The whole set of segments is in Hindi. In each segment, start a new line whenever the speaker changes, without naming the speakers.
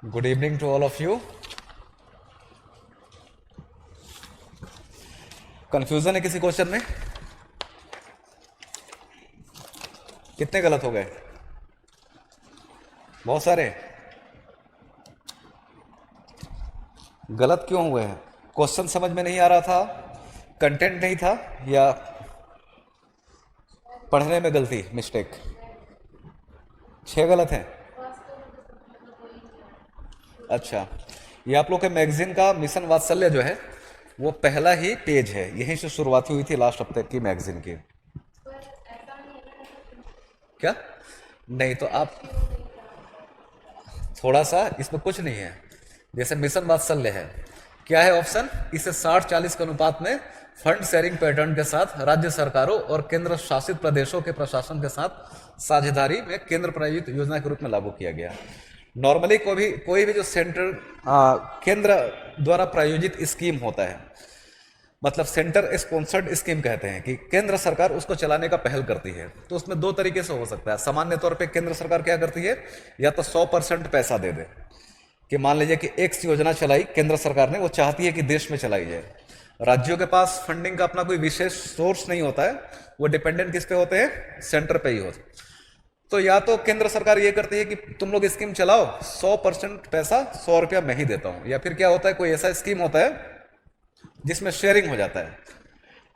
Good evening to all of you. Confusion है किसी क्वेश्चन में? कितने गलत हो गए? बहुत सारे। गलत क्यों हुए हैं? क्वेश्चन समझ में नहीं आ रहा था, कंटेंट नहीं था, या पढ़ने में गलती, मिस्टेक? 6 गलत हैं। अच्छा, ये आप लोग के मैगजीन का मिशन वात्सल्य जो है वो पहला ही पेज है, यहीं से शुरुआत हुई थी लास्ट हफ्ते की मैगजीन की। क्या? नहीं तो आप थोड़ा सा, इसमें कुछ नहीं है। जैसे मिशन वात्सल्य है, क्या है ऑप्शन? इसे 60-40 के अनुपात में फंड शेयरिंग पैटर्न के साथ राज्य सरकारों और केंद्र शासित प्रदेशों के प्रशासन के साथ साझेदारी में केंद्र प्रायोजित योजना के रूप में लागू किया गया। नॉर्मली कोई भी जो सेंट्रल केंद्र द्वारा प्रायोजित स्कीम होता है, मतलब सेंटर स्पॉन्सर्ड स्कीम कहते हैं, कि केंद्र सरकार उसको चलाने का पहल करती है, तो उसमें दो तरीके से हो सकता है। सामान्य तौर पे केंद्र सरकार क्या करती है, या तो 100% पैसा दे दे, कि मान लीजिए कि एक्स योजना चलाई केंद्र सरकार ने, वो चाहती है कि देश में चलाई जाए। राज्यों के पास फंडिंग का अपना कोई विशेष सोर्स नहीं होता है, वो डिपेंडेंट किस पे होते हैं? सेंटर पे ही होते। तो या तो केंद्र सरकार ये करती है कि तुम लोग स्कीम चलाओ, 100% पैसा 100 रुपया मैं ही देता हूं, या फिर क्या होता है, कोई ऐसा स्कीम होता है जिसमें शेयरिंग हो जाता है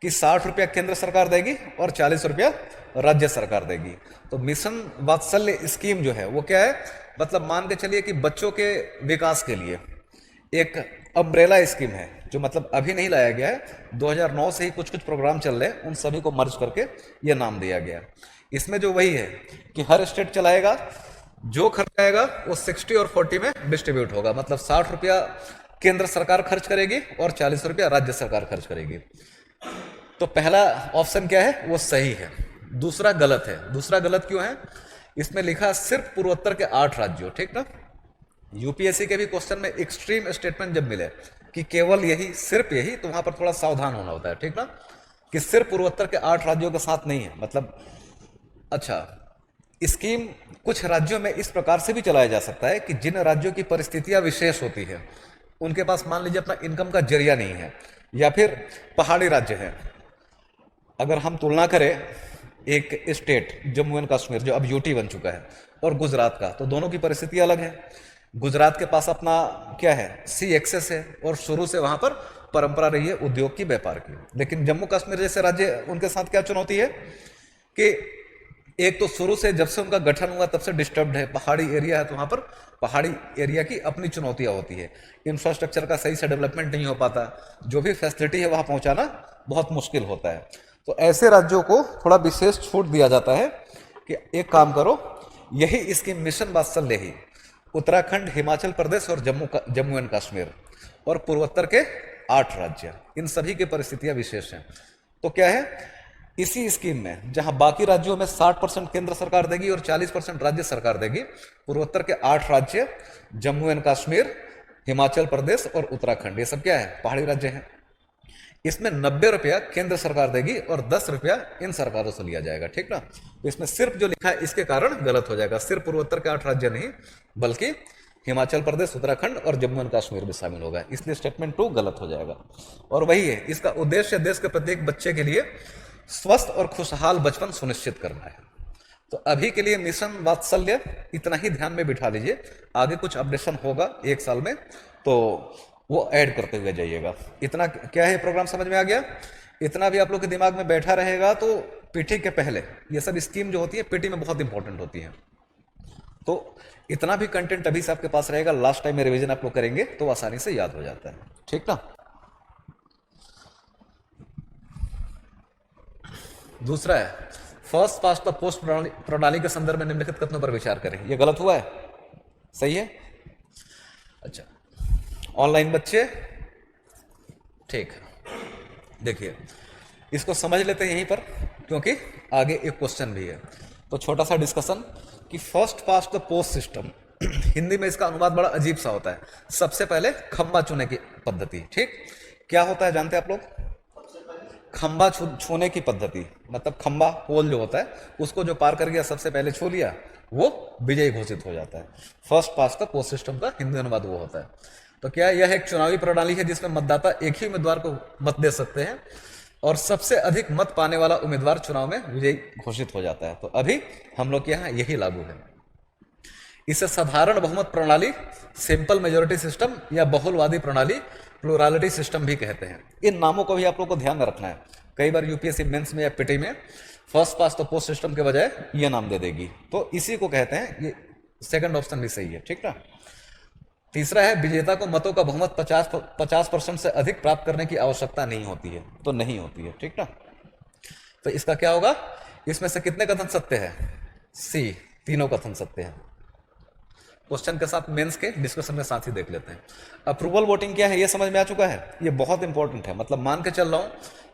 कि 60 रुपया केंद्र सरकार देगी और 40 रुपया राज्य सरकार देगी। तो मिशन वात्सल्य स्कीम जो है वो क्या है, मतलब मान के चलिए कि बच्चों के विकास के लिए एक अम्ब्रेला स्कीम है, जो मतलब अभी नहीं लाया गया है, 2009 से ही कुछ कुछ प्रोग्राम चल रहे हैं, उन सभी को मर्ज करके ये नाम दिया गया। इसमें जो वही है कि हर स्टेट चलाएगा, जो खर्च आएगा वो 60 और 40 में डिस्ट्रीब्यूट होगा, मतलब 60 रुपया केंद्र सरकार खर्च करेगी और 40 रुपया राज्य सरकार खर्च करेगी। तो पहला ऑप्शन क्या है, वो सही है। दूसरा गलत है। दूसरा गलत क्यों है? इसमें लिखा सिर्फ पूर्वोत्तर के 8 राज्यों, ठीक ना? यूपीएससी के भी क्वेश्चन में एक्सट्रीम स्टेटमेंट जब मिले कि केवल यही, सिर्फ यही, तो वहां पर थोड़ा सावधान होना होता है, ठीक ना? कि सिर्फ पूर्वोत्तर के 8 राज्यों के साथ नहीं है, मतलब अच्छा, स्कीम कुछ राज्यों में इस प्रकार से भी चलाया जा सकता है कि जिन राज्यों की परिस्थितियां विशेष होती है, उनके पास मान लीजिए अपना इनकम का जरिया नहीं है, या फिर पहाड़ी राज्य है। अगर हम तुलना करें एक स्टेट जम्मू एंड कश्मीर, जो अब यूटी बन चुका है, और गुजरात का, तो दोनों की परिस्थिति अलग है। गुजरात के पास अपना क्या है, सी एक्सेस है, और शुरू से वहां पर परंपरा रही है उद्योग की, व्यापार की। लेकिन जम्मू कश्मीर जैसे राज्य, उनके साथ क्या चुनौती है कि एक तो शुरू से जब से उनका गठन हुआ तब से डिस्टर्ब्ड है, पहाड़ी एरिया है, तो वहां पर पहाड़ी एरिया की अपनी चुनौतियां होती है। इंफ्रास्ट्रक्चर का सही से डेवलपमेंट नहीं हो पाता, जो भी फैसिलिटी है वहां पहुंचाना बहुत मुश्किल होता है। तो ऐसे राज्यों को थोड़ा विशेष छूट दिया जाता है कि एक काम करो, यही स्कीम मिशन वात्सल्य ही उत्तराखंड, हिमाचल प्रदेश और जम्मू एंड कश्मीर और पूर्वोत्तर के 8 राज्य, इन सभी की परिस्थितियां विशेष हैं। तो क्या है, इसी स्कीम में जहां बाकी राज्यों में 60% केंद्र सरकार देगी और 40% राज्य सरकार देगी, पूर्वोत्तर के 8 राज्य, जम्मू एंड कश्मीर, हिमाचल प्रदेश और उत्तराखंड, ये सब क्या है, पहाड़ी राज्य हैं। इसमें 90 रुपया केंद्र सरकार देगी और 10 रुपया इन सरकारों से लिया जाएगा, ठीक ना? तो इसमें सिर्फ जो लिखा है इसके कारण गलत हो जाएगा। सिर्फ पूर्वोत्तर के 8 राज्य नहीं, बल्कि हिमाचल प्रदेश, उत्तराखंड और जम्मू एंड कश्मीर भी शामिल होगा, इसलिए स्टेटमेंट 2 गलत हो जाएगा। और वही है, इसका उद्देश्य देश के प्रत्येक बच्चे के लिए स्वस्थ और खुशहाल बचपन सुनिश्चित करना है। तो अभी के लिए मिशन वात्सल्य इतना ही ध्यान में बिठा लीजिए, आगे कुछ अपडेशन होगा 1 साल में, तो वो ऐड करते हुए जाइएगा। इतना क्या है, प्रोग्राम समझ में आ गया? इतना भी आप लोग के दिमाग में बैठा रहेगा तो पीटी के पहले ये सब स्कीम जो होती है पीटी में बहुत इंपॉर्टेंट होती है। तो इतना भी कंटेंट अभी से आपके पास रहेगा, लास्ट टाइम में रिवीजन आप लोग करेंगे तो आसानी से याद हो जाता है, ठीक ना? दूसरा है, फर्स्ट पास्ट द पोस्ट प्रणाली के संदर्भ में निम्नलिखित कथनों पर विचार करें। ये गलत हुआ है? सही है? अच्छा, ऑनलाइन बच्चे, ठीक है, देखिए इसको समझ लेते हैं यहीं पर, क्योंकि आगे एक क्वेश्चन भी है। तो छोटा सा डिस्कशन कि first past the post system, Hindi में इसका अनुवाद बड़ा अजीब सा होता है, सबसे पहले खंबा छूने की पद्धति, ठीक? क्या होता है जानते हैं आप लोग? खंबा छूने की पद्धति, मतलब खंबा पोल जो होता है उसको जो पार कर गया सबसे पहले छू लिया, वो विजयी घोषित हो जाता है। First past the post system का हिंदी अनुवाद वो होता है। तो क्या है, यह एक चुनावी प्रणाली है जिसमें मतदाता एक ही उम्मीदवार को मत दे सकते हैं और सबसे अधिक मत पाने वाला उम्मीदवार चुनाव में विजयी घोषित हो जाता है। तो अभी हम लोग के यहाँ यही लागू है। इसे साधारण बहुमत प्रणाली, सिंपल मेजोरिटी सिस्टम या बहुलवादी प्रणाली, प्लुरालिटी सिस्टम भी कहते हैं। इन नामों को भी आप लोग को ध्यान में रखना है। कई बार यूपीएससी मेंस में या पीटी में first past the post system के बजाय ये नाम दे देगी, तो इसी को कहते हैं। ये सेकंड ऑप्शन भी सही है, ठीक ना। तीसरा है, विजेता को मतों का बहुमत 50% से अधिक प्राप्त करने की आवश्यकता नहीं होती है। तो नहीं होती है, ठीक ना। तो इसका क्या होगा, इसमें से कितने कथन सत्य है? सी, तीनों कथन सत्य है। क्वेश्चन के साथ मेंस के डिस्कशन में साथ ही देख लेते हैं। अप्रूवल वोटिंग क्या है ये समझ में आ चुका है। ये बहुत इंपॉर्टेंट है, मतलब मान के चल रहा हूं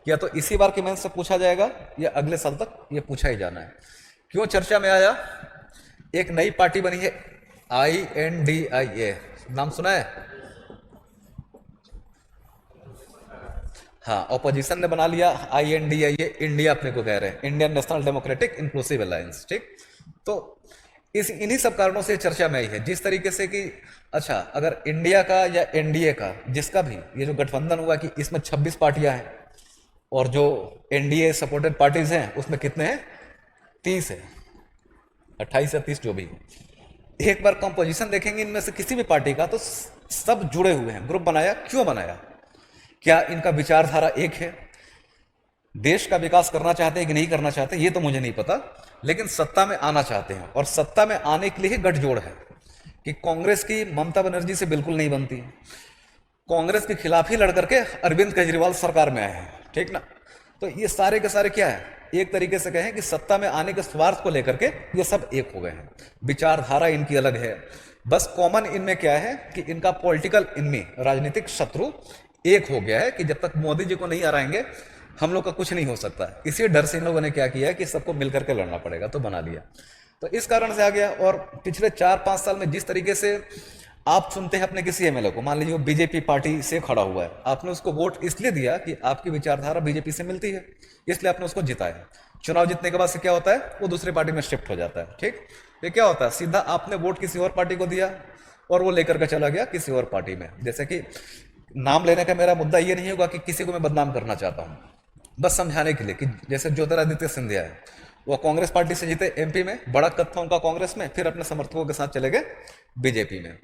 या तो इसी बार के मेंस से पूछा जाएगा या अगले साल तक ये पूछा ही जाना है। क्यों चर्चा में आया? एक नई पार्टी बनी है INDIA, नाम सुना है? हाँ, ऑपोजिशन ने बना लिया INDIA, इंडिया अपने को कह रहे हैं, Indian national democratic inclusive alliance, ठीक। तो इस इन्हीं सब कारणों से चर्चा में आई है। जिस तरीके से कि अच्छा, अगर इंडिया का या एनडीए का, जिसका भी ये जो गठबंधन हुआ कि इसमें 26 पार्टियां हैं और जो एनडीए सपोर्टेड पार्टीज हैं उसमें कितने हैं? 30 है, 28 या 30 जो भी। एक बार कंपोजिशन देखेंगे इनमें से किसी भी पार्टी का तो सब जुड़े हुए हैं। ग्रुप बनाया, क्यों बनाया? क्या इनका विचारधारा एक है? देश का विकास करना चाहते हैं कि नहीं करना चाहते ये तो मुझे नहीं पता, लेकिन सत्ता में आना चाहते हैं। और सत्ता में आने के लिए ही गठजोड़ है कि कांग्रेस की ममता बनर्जी से बिल्कुल नहीं बनती, कांग्रेस के खिलाफ ही लड़ करके अरविंद केजरीवाल सरकार में आए हैं, ठीक ना। तो ये सारे के सारे क्या है, एक तरीके से कहें कि सत्ता में आने के स्वार्थ को लेकर के ये सब एक हो गए हैं। विचारधारा इनकी अलग है, बस कॉमन इनमें क्या है कि इनका पॉलिटिकल इनमें राजनीतिक शत्रु एक हो गया है कि जब तक मोदी जी को नहीं हराएंगे हम लोग का कुछ नहीं हो सकता। इसी डर से इन लोगों ने क्या किया कि सबको मिलकर के लड़ना पड़ेगा, तो बना लिया। तो इस कारण से आ गया। और पिछले 4-5 साल में जिस तरीके से आप चुनते हैं अपने किसी एमएलए को, मान लीजिए वो बीजेपी पार्टी से खड़ा हुआ है, आपने उसको वोट इसलिए दिया कि आपकी विचारधारा बीजेपी से मिलती है, इसलिए आपने उसको जिताया। चुनाव जीतने के बाद से क्या होता है, वो दूसरी पार्टी में शिफ्ट हो जाता है, ठीक। ये क्या होता है, सीधा आपने वोट किसी और पार्टी को दिया और वो लेकर के चला गया किसी और पार्टी में। जैसे कि नाम लेने का मेरा मुद्दा ये नहीं होगा कि किसी को मैं बदनाम करना चाहता हूं, बस समझाने के लिए कि जैसे ज्योतिरादित्य सिंधिया है, वो कांग्रेस पार्टी से जीते एमपी में, बड़ा कद था उनका कांग्रेस में, फिर अपने समर्थकों के साथ चले गए बीजेपी में।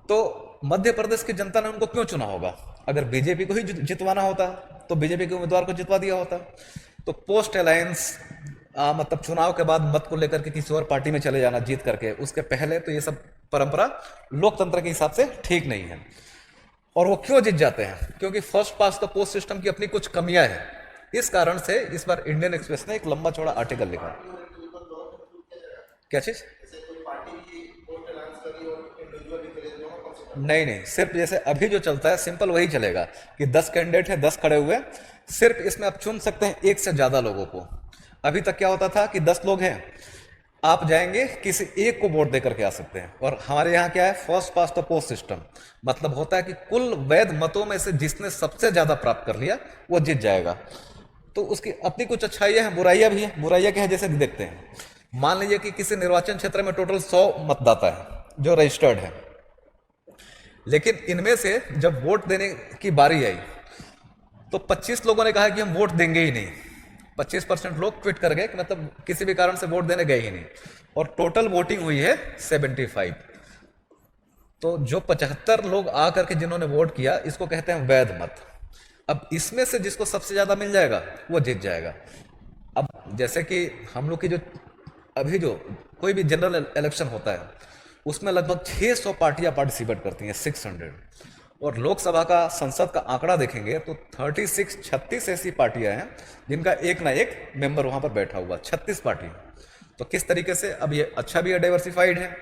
तो मध्य प्रदेश की जनता ने उनको क्यों चुना होगा? अगर बीजेपी को ही जितवाना होता तो बीजेपी के उम्मीदवार को जितवा दिया होता। तो पोस्ट अलायंस मतलब चुनाव के बाद मत को लेकर के किसी और पार्टी में चले जाना जीत करके, उसके पहले तो ये सब परंपरा लोकतंत्र के हिसाब से ठीक नहीं है। और वो क्यों जीत जाते हैं? क्योंकि first past the post system की अपनी कुछ कमियां हैं। इस कारण से इस बार इंडियन एक्सप्रेस ने एक लंबा चौड़ा आर्टिकल लिखा। क्या चीज? नहीं नहीं, सिर्फ जैसे अभी जो चलता है सिंपल वही चलेगा कि 10 कैंडिडेट है, 10 खड़े हुए, सिर्फ इसमें आप चुन सकते हैं एक से ज्यादा लोगों को। अभी तक क्या होता था कि 10 लोग हैं, आप जाएंगे किसी एक को वोट देकर के आ सकते हैं। और हमारे यहाँ क्या है, first past the post system, मतलब होता है कि कुल वैध मतों में से जिसने सबसे ज्यादा प्राप्त कर लिया वो जीत जाएगा। तो उसकी अपनी कुछ अच्छाइयां हैं, बुराइयां भी हैं। बुराइयां क्या है, जैसे देखते हैं, मान लीजिए कि किसी निर्वाचन क्षेत्र में टोटल 100 मतदाता है जो रजिस्टर्ड है, लेकिन इनमें से जब वोट देने की बारी आई तो 25 लोगों ने कहा कि हम वोट देंगे ही नहीं। 25% लोग क्विट कर गए, मतलब किसी भी कारण से वोट देने गए ही नहीं। और टोटल वोटिंग हुई है 75। तो जो 75 लोग आकर के जिन्होंने वोट किया, इसको कहते हैं वैध मत। अब इसमें से जिसको सबसे ज्यादा मिल जाएगा वो जीत जाएगा। अब जैसे कि हम लोग की जो अभी जो कोई भी जनरल इलेक्शन होता है उसमें लगभग 600 पार्टियां पार्टिसिपेट करती हैं, 600। और लोकसभा का, संसद का आंकड़ा देखेंगे तो 36 ऐसी पार्टियां हैं जिनका एक ना एक मेंबर वहां पर बैठा हुआ, 36 पार्टी। तो किस तरीके से, अब ये अच्छा भी है, डाइवर्सिफाइड है,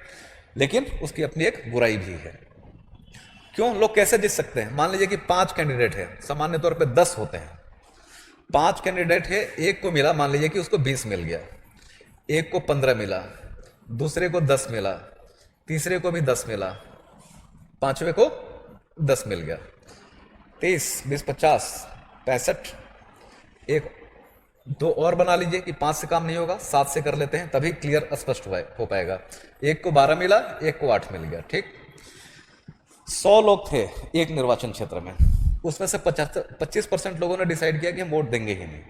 लेकिन उसकी अपनी एक बुराई भी है। क्यों? लोग कैसे जीत सकते हैं? मान लीजिए कि 5 कैंडिडेट है, सामान्य तौर पे 10 होते हैं। 5 कैंडिडेट है, एक को मिला, मान लीजिए कि उसको 20 मिल गया, एक को 15 मिला, दूसरे को 10 मिला, तीसरे को भी 10 मिला, पांचवे को 10 मिल गया। 23, 20, 50, 65, एक दो और बना लीजिए कि 5 से काम नहीं होगा, 7 से कर लेते हैं, तभी क्लियर स्पष्ट हो पाएगा। एक को 12 मिला, एक को 8 मिल गया। ठीक, 100 लोग थे एक निर्वाचन क्षेत्र में, उसमें से 25% लोगों ने डिसाइड किया कि हम वोट देंगे ही नहीं।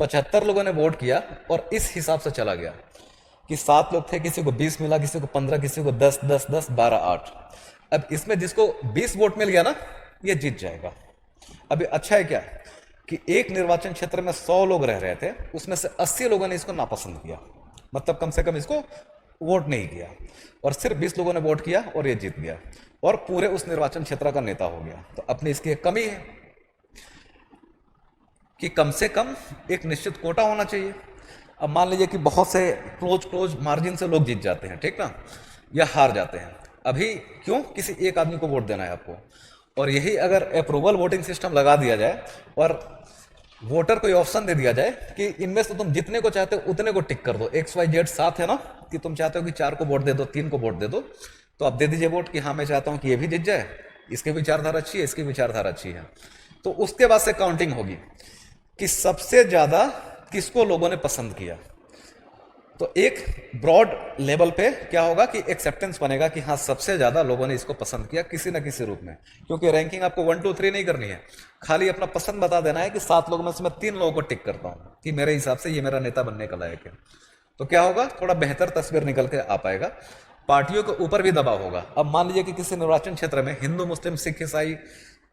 75 लोगों ने वोट किया और इस हिसाब से चला गया कि 7 लोग थे, किसी को 20 मिला, किसी को 15, किसी को 10, 10, 10, 12, 8। अब इसमें जिसको 20 वोट मिल गया ना, ये जीत जाएगा। अभी अच्छा है क्या कि एक निर्वाचन क्षेत्र में 100 लोग रह रहे थे, उसमें से 80 लोगों ने इसको नापसंद किया, मतलब कम से कम इसको वोट नहीं किया, और सिर्फ 20 लोगों ने वोट किया और ये जीत गया और पूरे उस निर्वाचन क्षेत्र का नेता हो गया। तो अपनी इसकी एक कमी है कि कम से कम एक निश्चित कोटा होना चाहिए। अब मान लीजिए कि बहुत से क्लोज मार्जिन से लोग जीत जाते हैं, ठीक ना, या हार जाते हैं। अभी क्यों किसी एक आदमी को वोट देना है आपको, और यही अगर अप्रूवल वोटिंग सिस्टम लगा दिया जाए और वोटर को ऑप्शन दे दिया जाए कि इनमें से तुम जितने को चाहते हो उतने को टिक कर दो, XYZ 7 है ना, कि तुम चाहते हो कि 4 को वोट दे दो, 3 को वोट दे दो, तो आप दे दीजिए वोट कि हाँ मैं चाहता हूं कि ये भी जीत जाए, इसकी विचारधारा अच्छी है, इसकी विचारधारा अच्छी है। तो उसके बाद से काउंटिंग होगी कि सबसे ज्यादा किसको लोगों ने पसंद किया। तो एक ब्रॉड लेवल पे क्या होगा कि एक्सेप्टेंस बनेगा कि हाँ सबसे ज्यादा लोगों ने इसको पसंद किया किसी ना किसी रूप में। क्योंकि रैंकिंग आपको 1 2 3 नहीं करनी है, खाली अपना पसंद बता देना है कि 7 लोगों में से मैं 3 लोगों को टिक करता हूं कि मेरे हिसाब से ये मेरा नेता बनने का लायक है। तो क्या होगा, थोड़ा बेहतर तस्वीर निकल के आ पाएगा। पार्टियों के ऊपर भी दबाव होगा। अब मान लीजिए कि किसी निर्वाचन क्षेत्र में हिंदू, मुस्लिम, सिख, ईसाई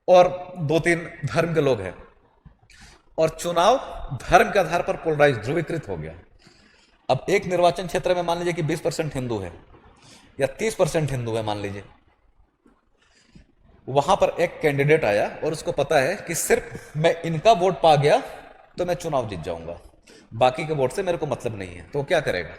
और 2-3 धर्म के लोग हैं, और चुनाव धर्म के आधार पर पोलराइज, ध्रुवीकृत हो गया। अब एक निर्वाचन क्षेत्र में मान लीजिए कि 20% हिंदू है या 30% हिंदू है मान लीजिए, वहां पर एक कैंडिडेट आया और उसको पता है कि सिर्फ मैं इनका वोट पा गया तो मैं चुनाव जीत जाऊंगा, बाकी के वोट से मेरे को मतलब नहीं है। तो क्या करेगा,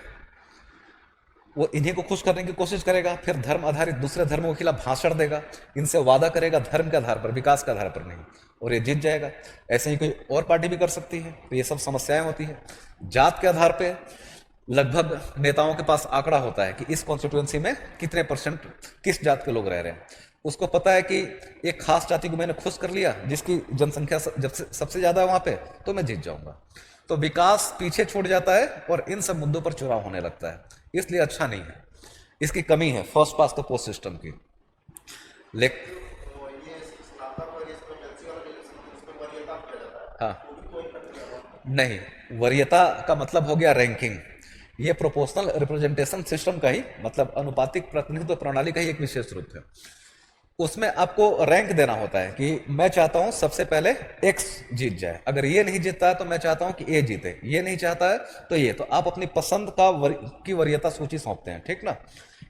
वो इन्हीं को खुश करने की कोशिश करेगा, फिर धर्म आधारित दूसरे धर्मों के खिलाफ भाषण देगा, इनसे वादा करेगा धर्म के आधार पर, विकास के आधार पर नहीं, और ये जीत जाएगा। ऐसे ही कोई और पार्टी भी कर सकती है। तो ये सब समस्याएं होती है। जात के आधार पर लगभग नेताओं के पास आंकड़ा होता है कि इस कॉन्स्टिट्यूएंसी में कितने % किस जात के लोग रह रहे हैं। उसको पता है कि एक खास जाति को मैंने खुश कर लिया जिसकी जनसंख्या जब से सबसे ज्यादा है वहां पे, तो मैं जीत जाऊंगा। तो विकास पीछे छूट जाता है और इन सब मुद्दों पर चुनाव होने लगता है, इसलिए अच्छा नहीं है। इसकी कमी है first pass the post system की। लेकिन हाँ, नहीं, वरीयता का मतलब हो गया रैंकिंग। ये प्रोपोर्शनल रिप्रेजेंटेशन सिस्टम का ही मतलब अनुपातिक प्रतिनिधित्व प्रणाली का ही एक विशेष रूप है। उसमें आपको रैंक देना होता है कि मैं चाहता हूं सबसे पहले एक्स जीत जाए, अगर ये नहीं जीतता है तो मैं चाहता हूं कि ए जीते, ये नहीं चाहता है तो ये। तो आप अपनी पसंद की वरीयता सूची सौंपते हैं, ठीक ना।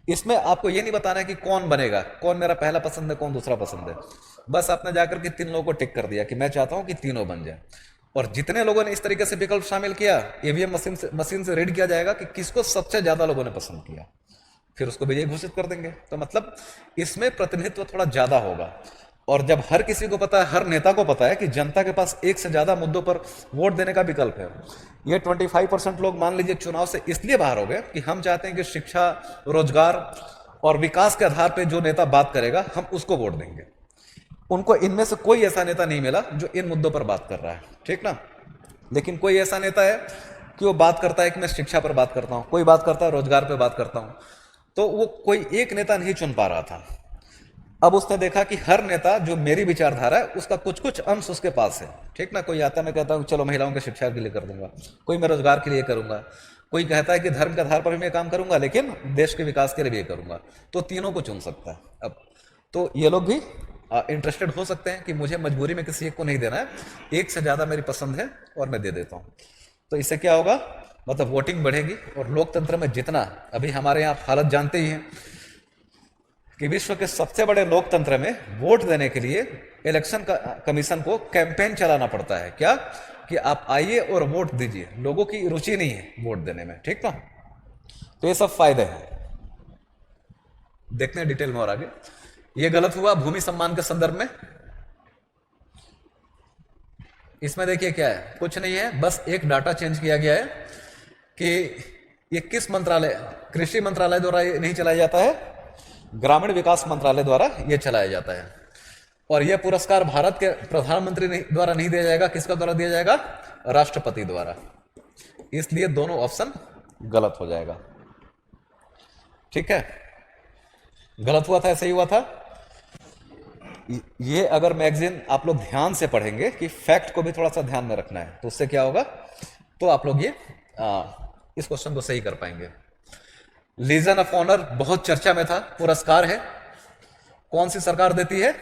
इसमें आपको ये नहीं बताना है कि कौन बनेगा, कौन मेरा पहला पसंद है, कौन दूसरा पसंद है। बस आपने जाकर के 3 लोगों को टिक कर दिया कि मैं चाहता हूं कि तीनों बन जाए। और जितने लोगों ने इस तरीके से विकल्प शामिल किया, ईवीएम मशीन से रीड किया जाएगा कि किसको सबसे ज्यादा लोगों ने पसंद किया, फिर उसको विजयी घोषित कर देंगे। तो मतलब इसमें प्रतिनिधित्व थोड़ा ज्यादा होगा। और जब हर किसी को पता है, हर नेता को पता है कि जनता के पास एक से ज्यादा मुद्दों पर वोट देने का विकल्प है। ये 25% लोग मान लीजिए चुनाव से इसलिए बाहर हो गए कि हम चाहते हैं कि शिक्षा, रोजगार और विकास के आधार पर जो नेता बात करेगा हम उसको वोट देंगे। उनको इनमें से कोई ऐसा नेता नहीं मिला जो इन मुद्दों पर बात कर रहा है, ठीक ना। लेकिन कोई ऐसा नेता है कि वो बात करता है कि मैं शिक्षा पर बात करता हूं, कोई बात करता है रोजगार पर बात करता हूं। तो वो कोई एक नेता नहीं चुन पा रहा था। अब उसने देखा कि हर नेता जो मेरी विचारधारा है उसका कुछ कुछ अंश उसके पास है, ठीक ना। कोई आता है, मैं कहता हूँ चलो महिलाओं की शिक्षा के लिए कर दूंगा, कोई मैं रोजगार के लिए करूंगा, कोई कहता है कि धर्म के आधार पर भी मैं काम करूंगा लेकिन देश के विकास के लिए भी करूंगा। तो तीनों को चुन सकता है। अब तो ये लोग भी इंटरेस्टेड हो सकते हैं कि मुझे मजबूरी में किसी एक को नहीं देना है, एक से ज्यादा मेरी पसंद है और मैं दे देता हूं। तो इससे क्या होगा, मतलब वोटिंग बढ़ेगी। और लोकतंत्र में जितना अभी हमारे यहाँ हालत जानते ही हैं कि विश्व के सबसे बड़े लोकतंत्र में वोट देने के लिए इलेक्शन कमीशन को कैंपेन चलाना पड़ता है। क्या कि आप आइए और वोट दीजिए, लोगों की रुचि नहीं है वोट देने में, ठीक ना। तो ये सब फायदे हैं। देखते हैं डिटेल में और आगे। ये गलत हुआ भूमि सम्मान के संदर्भ में। इसमें देखिए क्या है, कुछ नहीं है, बस एक डाटा चेंज किया गया है कि ये किस मंत्रालय, कृषि मंत्रालय द्वारा ये नहीं चलाया जाता है, ग्रामीण विकास मंत्रालय द्वारा ये चलाया जाता है। और यह पुरस्कार भारत के प्रधानमंत्री द्वारा नहीं दिया जाएगा, किसका द्वारा दिया जाएगा? राष्ट्रपति द्वारा। इसलिए दोनों ऑप्शन गलत हो जाएगा। ठीक है, गलत हुआ था, ऐसे ही हुआ था। ये अगर मैगजीन आप लोग ध्यान से पढ़ेंगे कि फैक्ट को भी थोड़ा सा ध्यान में रखना है, तो उससे क्या होगा, तो आप लोग ये इस क्वेश्चन को सही कर पाएंगे। लीजन ऑफ ऑनर बहुत चर्चा में था, पुरस्कार है, कौन सी सरकार देती है?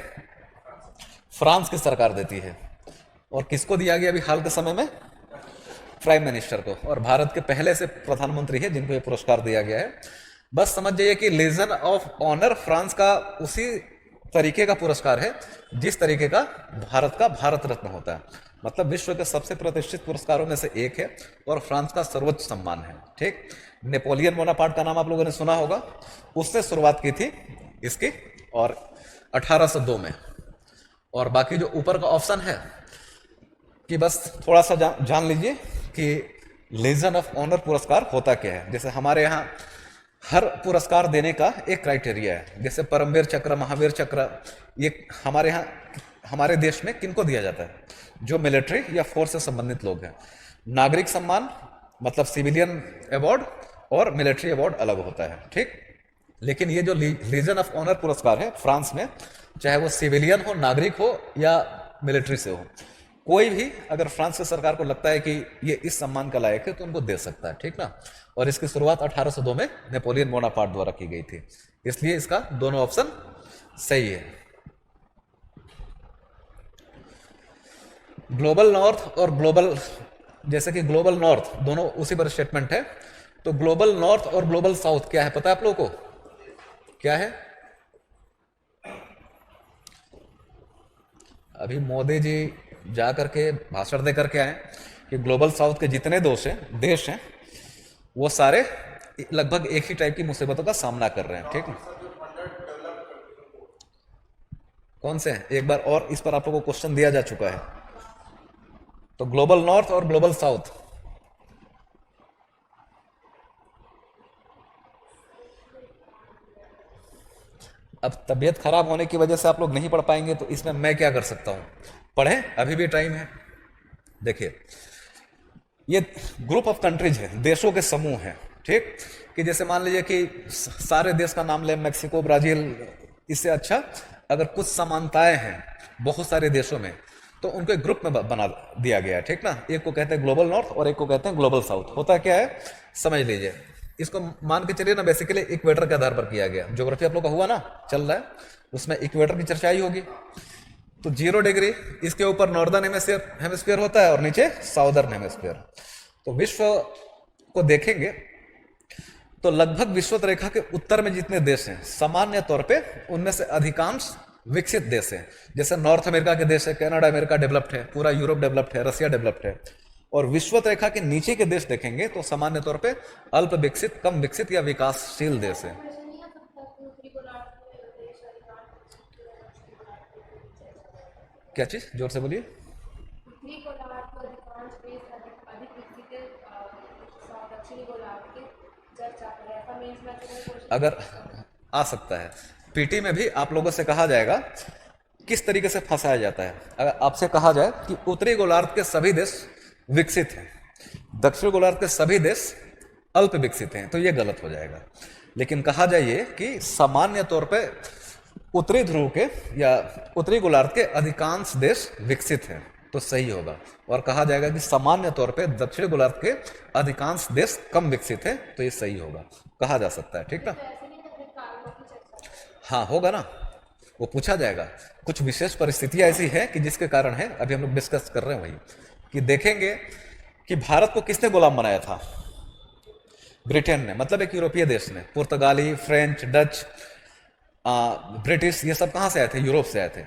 फ्रांस की सरकार देती है। और किसको दिया गया अभी हाल के समय में? प्राइम मिनिस्टर को। और भारत के पहले से प्रधानमंत्री है जिनको ये पुरस्कार दिया गया है। बस समझ जाइए कि लीजन ऑफ ऑनर फ्रांस का उसी तरीके का पुरस्कार है जिस तरीके का भारत का भारत रत्न होता है। मतलब विश्व के सबसे प्रतिष्ठित पुरस्कारों में से एक है और फ्रांस का सर्वोच्च सम्मान है। ठीक, नेपोलियन बोनापार्ट का नाम आप लोगों ने सुना होगा, उसने शुरुआत की थी इसकी, और 1802 में। और बाकी जो ऊपर का ऑप्शन है कि बस थोड़ा सा जान लीजिए कि लीजन ऑफ ऑनर पुरस्कार होता क्या है। जैसे हमारे यहाँ हर पुरस्कार देने का एक क्राइटेरिया है, जैसे परमवीर चक्र, महावीर चक्र, ये हमारे यहाँ हमारे देश में किनको दिया जाता है? जो मिलिट्री या फोर्स से संबंधित लोग हैं। नागरिक सम्मान मतलब सिविलियन अवार्ड और मिलिट्री अवार्ड अलग होता है। ठीक, लेकिन ये जो लीजन ऑफ ऑनर पुरस्कार है फ्रांस में, चाहे वो सिविलियन हो, नागरिक हो या मिलिट्री से हो, कोई भी अगर फ्रांस की सरकार को लगता है कि ये इस सम्मान का लायक है तो उनको दे सकता है। ठीक ना। और इसकी शुरुआत 1802 में नेपोलियन बोनापार्ट द्वारा की गई थी। इसलिए इसका दोनों ऑप्शन सही है। ग्लोबल नॉर्थ और ग्लोबल, जैसे कि ग्लोबल नॉर्थ दोनों उसी पर स्टेटमेंट है, तो ग्लोबल नॉर्थ और ग्लोबल साउथ क्या है पता है आप लोगों को? क्या है? अभी मोदी जी जा करके भाषण दे करके आए कि ग्लोबल साउथ के जितने देश हैं वो सारे लगभग एक ही टाइप की मुसीबतों का सामना कर रहे हैं। ठीक है, कौन से हैं? एक बार और इस पर आप लोगों को क्वेश्चन दिया जा चुका है। तो ग्लोबल नॉर्थ और ग्लोबल साउथ, अब तबीयत खराब होने की वजह से आप लोग नहीं पढ़ पाएंगे, तो इसमें मैं क्या कर सकता हूं? पढ़ें, अभी भी टाइम है। देखिए, ये ग्रुप ऑफ कंट्रीज है, देशों के समूह हैं। ठीक, कि जैसे मान लीजिए कि सारे देश का नाम ले, मैक्सिको, ब्राजील, इससे अच्छा अगर कुछ समानताएं हैं बहुत सारे देशों में तो उनको एक ग्रुप में बना दिया गया है। ठीक ना, एक को कहते हैं ग्लोबल नॉर्थ और एक को कहते हैं ग्लोबल साउथ। होता क्या है समझ लीजिए, इसको मान के चलिए ना, बेसिकली इक्वेटर के आधार पर किया गया। ज्योग्राफी आप लोग का हुआ ना, चल रहा है, उसमें इक्वेटर की चर्चा ही होगी। तो 0 डिग्री इसके ऊपर नॉर्दर्न हेमिस्फीयर होता है और नीचे साउदर्न हेमिस्फीयर। तो विश्व को देखेंगे तो लगभग विश्वत रेखा के उत्तर में जितने देश हैं सामान्य तौर पे उनमें से अधिकांश विकसित देश हैं। जैसे नॉर्थ अमेरिका के देश है, कनाडा अमेरिका डेवलप्ड है, पूरा यूरोप डेवलप्ड है, रसिया डेवलप्ड है। और विश्वत रेखा के नीचे के देश देखेंगे तो सामान्य तौर पे अल्प विकसित, कम विकसित या विकासशील देश है। क्या चीज? जोर से बोलिए। अगर आ सकता है, पीटी में भी आप लोगों से कहा जाएगा किस तरीके से फंसाया जाता है। अगर आपसे कहा जाए कि उत्तरी गोलार्ध के सभी देश विकसित हैं, दक्षिण गोलार्ध के सभी देश अल्प विकसित हैं, तो यह गलत हो जाएगा। लेकिन कहा जाइए कि सामान्य तौर पे उत्तरी ध्रुव के या उत्तरी गोलार्ध के अधिकांश देश विकसित हैं, तो सही होगा। और कहा जाएगा कि सामान्य तौर पे दक्षिण गोलार्ध के अधिकांश देश कम विकसित हैं, तो ये सही होगा, कहा जा सकता है। ठीक ना, हाँ होगा ना, वो पूछा जाएगा। कुछ विशेष परिस्थितियां ऐसी हैं कि जिसके कारण है, अभी हम लोग डिस्कस कर रहे हैं वही, कि देखेंगे कि भारत को किसने गुलाम बनाया था? ब्रिटेन ने, मतलब एक यूरोपीय देश ने। पुर्तगाली, फ्रेंच, डच, ब्रिटिश, ये सब कहां से आए थे? यूरोप से आए थे।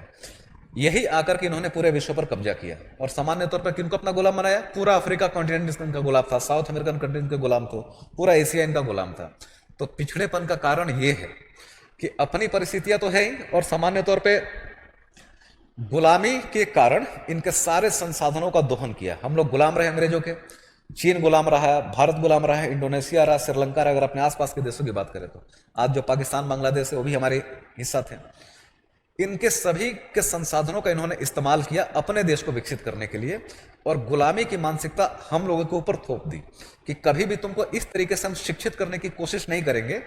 यही आकर के इन्होंने पूरे विश्व पर कब्जा किया। और सामान्य तौर पर किनको अपना गुलाम बनाया? पूरा अफ्रीका कॉन्टिनेंट इनका गुलाम था, साउथ अमेरिकन कंट्री इनका गुलाम था, पूरा एशिया इनका गुलाम था। तो पिछड़ेपन का कारण ये है कि अपनी परिस्थितियां तो है ही, और सामान्य तौर पे गुलामी के कारण इनके सारे संसाधनों का दोहन किया। हम लोग गुलाम रहे अंग्रेजों के, चीन गुलाम रहा है, भारत गुलाम रहा है, इंडोनेशिया रहा, श्रीलंका रहा। अगर अपने आसपास के देशों की बात करें तो आज जो पाकिस्तान, बांग्लादेश है, वो भी हमारे हिस्सा थे। इनके सभी के संसाधनों का इन्होंने इस्तेमाल किया अपने देश को विकसित करने के लिए, और गुलामी की मानसिकता हम लोगों के ऊपर थोप दी कि कभी भी तुमको इस तरीके से हम शिक्षित करने की कोशिश नहीं करेंगे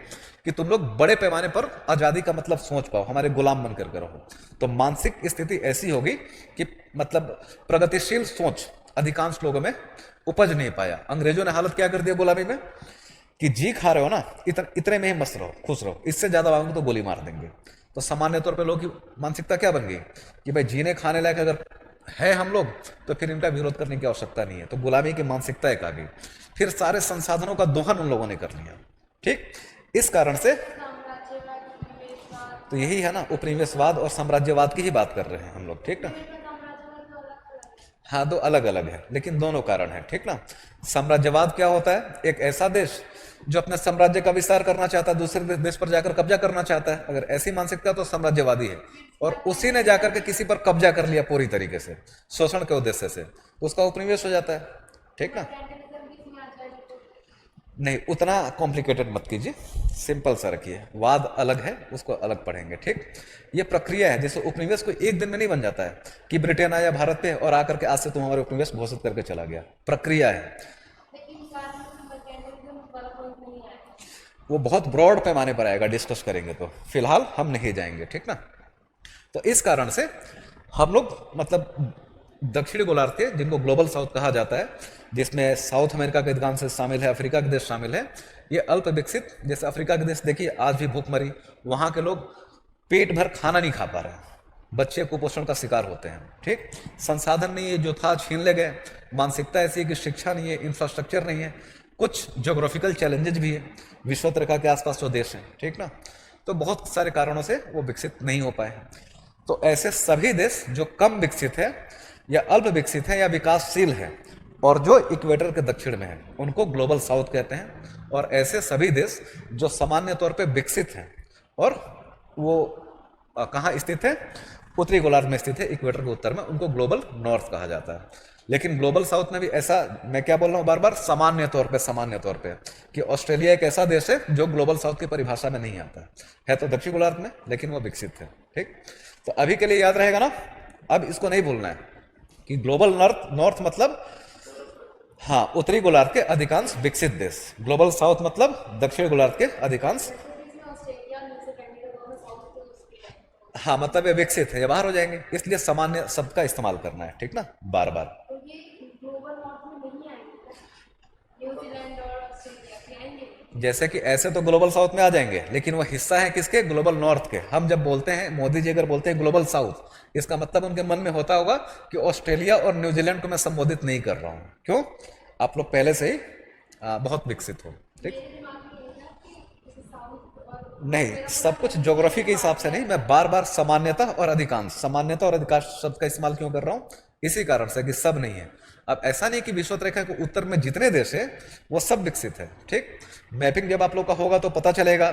कि तुम लोग बड़े पैमाने पर आज़ादी का मतलब सोच पाओ, हमारे गुलाम बन करके रहो। तो मानसिक स्थिति ऐसी होगी कि मतलब प्रगतिशील सोच अधिकांश लोगों में उपज नहीं पाया। अंग्रेजों ने हालत क्या कर दिया गुलामी में कि जी खा रहे हो ना, इतने में ही मस्त रहो, खुश रहो, इससे ज्यादा मांगो तो गोली मार देंगे। तो सामान्य तौर पे लोगों की मानसिकता क्या बन गई कि भाई जीने खाने लायक अगर है हम लोग तो फिर इनका विरोध करने की आवश्यकता नहीं है। तो गुलामी की मानसिकता एक आ गई, फिर सारे संसाधनों का दोहन उन लोगों ने कर लिया। ठीक, इस कारण से तो यही है ना, उपनिवेशवाद और साम्राज्यवाद की ही बात कर रहे हैं हम लोग। ठीक ना, हाँ, दो अलग अलग है लेकिन दोनों कारण है। ठीक ना, साम्राज्यवाद क्या होता है, एक ऐसा देश जो अपने साम्राज्य का विस्तार करना चाहता है, दूसरे देश पर जाकर कब्जा करना चाहता है। अगर ऐसी मानसिकता तो साम्राज्यवादी है, और उसी ने जाकर के किसी पर कब्जा कर लिया पूरी तरीके से शोषण के उद्देश्य से, तो उसका उपनिवेश हो जाता है। ठीक ना, नहीं उतना कॉम्प्लिकेटेड मत कीजिए, सिंपल सा रखिए, वाद अलग है, उसको अलग पढ़ेंगे। ठीक, ये प्रक्रिया है, जैसे उपनिवेश कोई एक दिन में नहीं बन जाता है कि ब्रिटेन आया भारत पे और आकर के आज से तुम हमारे उपनिवेश घोषित करके चला गया। प्रक्रिया है, वो बहुत ब्रॉड पैमाने पर आएगा, डिस्कस करेंगे तो फिलहाल हम नहीं जाएंगे। ठीक ना, तो इस कारण से हम लोग मतलब दक्षिणी गोलार्ध के, जिनको ग्लोबल साउथ कहा जाता है, जिसमें साउथ अमेरिका के अधिकांश देश शामिल है, अफ्रीका के देश शामिल है, ये अल्प विकसित, जैसे अफ्रीका के देश देखिए आज भी भूखमरी, वहां के लोग पेट भर खाना नहीं खा पा रहे हैं, बच्चे कुपोषण का शिकार होते हैं। ठीक, संसाधन नहीं है, जो था छीन ले गए, मानसिकता ऐसी है कि शिक्षा नहीं है, इंफ्रास्ट्रक्चर नहीं है, कुछ ज्योग्राफिकल चैलेंजेस भी है विश्व रेखा के आसपास जो देश हैं। ठीक ना, तो बहुत सारे कारणों से वो विकसित नहीं हो पाए हैं। तो ऐसे सभी देश जो कम विकसित है या अल्प विकसित है या विकासशील है और जो इक्वेटर के दक्षिण में है, उनको ग्लोबल साउथ कहते हैं। और ऐसे सभी देश जो सामान्य तौर पे विकसित हैं और वो कहाँ स्थित है, उत्तरी गोलार्ध में स्थित है, इक्वेटर के उत्तर में, उनको ग्लोबल नॉर्थ कहा जाता है। लेकिन ग्लोबल साउथ में भी ऐसा, मैं क्या बोल रहा हूँ बार बार, सामान्य तौर पे कि ऑस्ट्रेलिया एक ऐसा देश है जो ग्लोबल साउथ की परिभाषा में नहीं आता है, तो दक्षिण गोलार्ध में, लेकिन वो विकसित है। ठीक, तो अभी के लिए याद रहेगा ना, अब इसको नहीं भूलना है कि ग्लोबल नॉर्थ मतलब हाँ उत्तरी गोलार्ध के अधिकांश विकसित देश, ग्लोबल साउथ मतलब दक्षिण गोलार्ध के अधिकांश, हाँ मतलब ये विकसित है, ये बाहर हो जाएंगे, इसलिए सामान्य शब्द का इस्तेमाल करना है। ठीक ना, बार बार। जैसे कि ऐसे तो ग्लोबल साउथ में आ जाएंगे, लेकिन वो हिस्सा है किसके, ग्लोबल नॉर्थ के। हम जब बोलते हैं, मोदी जी अगर बोलते हैं ग्लोबल साउथ, इसका मतलब उनके मन में होता होगा कि ऑस्ट्रेलिया और न्यूजीलैंड को मैं संबोधित नहीं कर रहा हूं। क्यों, आप लोग पहले से ही बहुत विकसित हो। ठीक, नहीं, सब कुछ ज्योग्राफी के हिसाब से नहीं, मैं बार बार सामान्यता और अधिकांश शब्द का इस्तेमाल क्यों कर रहा हूं, इसी कारण से कि सब नहीं है। अब ऐसा नहीं कि विषुवत रेखा के उत्तर में जितने देश है वो सब विकसित है। ठीक, मैपिंग जब आप लोग का होगा तो पता चलेगा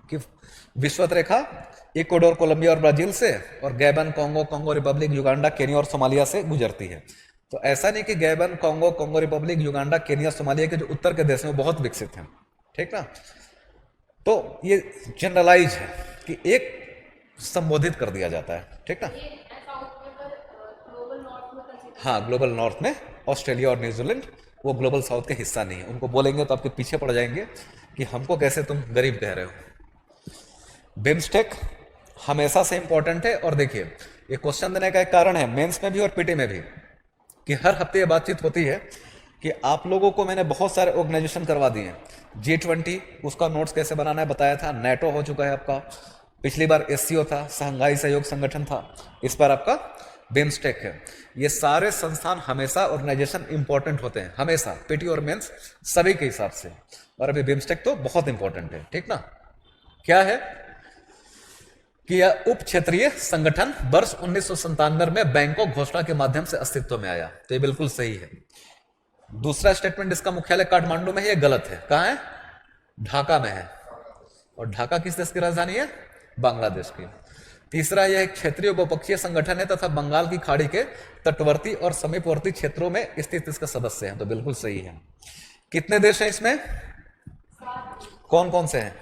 कि विषुवत रेखा इक्वाडोर, कोलंबिया और ब्राजील से, और Gabon, Congo Republic, Uganda, Kenya और सोमालिया से गुजरती है। तो ऐसा नहीं कि Gabon, Congo Republic, Uganda, Kenya, Somalia के जो उत्तर के देश हैं वो बहुत विकसित हैं। ठीक ना, तो ये जनरलाइज है कि एक संबोधित कर दिया जाता है। ठीक ना, हाँ ग्लोबल नॉर्थ में ऑस्ट्रेलिया और न्यूजीलैंड, वो ग्लोबल साउथ के हिस्सा नहीं है। उनको बोलेंगे तो आपके पीछे पड़ जाएंगे कि हमको कैसे तुम गरीब कह रहे हो। बिम्स्टेक हमेशा से इंपॉर्टेंट है, और देखिए ये क्वेश्चन देने का एक कारण है मेंस में भी और पीटी में भी, कि हर हफ्ते ये बातचीत होती है कि आप लोगों को मैंने बहुत सारे ऑर्गेनाइजेशन करवा दिए हैं। G20 उसका नोट्स कैसे बनाना है बताया था, नेटो हो चुका है आपका, पिछली बार SCO था, शंघाई सहयोग संगठन था, इस बार आपका बिम्स्टेक है। ये सारे संस्थान हमेशा ऑर्गेनाइजेशन इंपॉर्टेंट होते हैं, हमेशा पीटी और मेंस सभी के हिसाब से, और अभी बिम्स्टेक तो बहुत इंपॉर्टेंट है। ठीक ना, क्या है कि यह उप क्षेत्रीय संगठन वर्ष 1997 में बैंकॉक घोषणा के माध्यम से अस्तित्व में आया, तो ये बिल्कुल सही है। दूसरा स्टेटमेंट, इसका मुख्यालय काठमांडू में है, ये गलत है। कहां है, ढाका में है, और ढाका किस देश की राजधानी है, बांग्लादेश की। तीसरा, यह एक क्षेत्रीय बहुपक्षीय संगठन है तथा बंगाल की खाड़ी के तटवर्ती और समीपवर्ती क्षेत्रों में स्थित इसका सदस्य है, तो बिल्कुल सही है। कितने देश हैं इसमें, कौन कौन से हैं,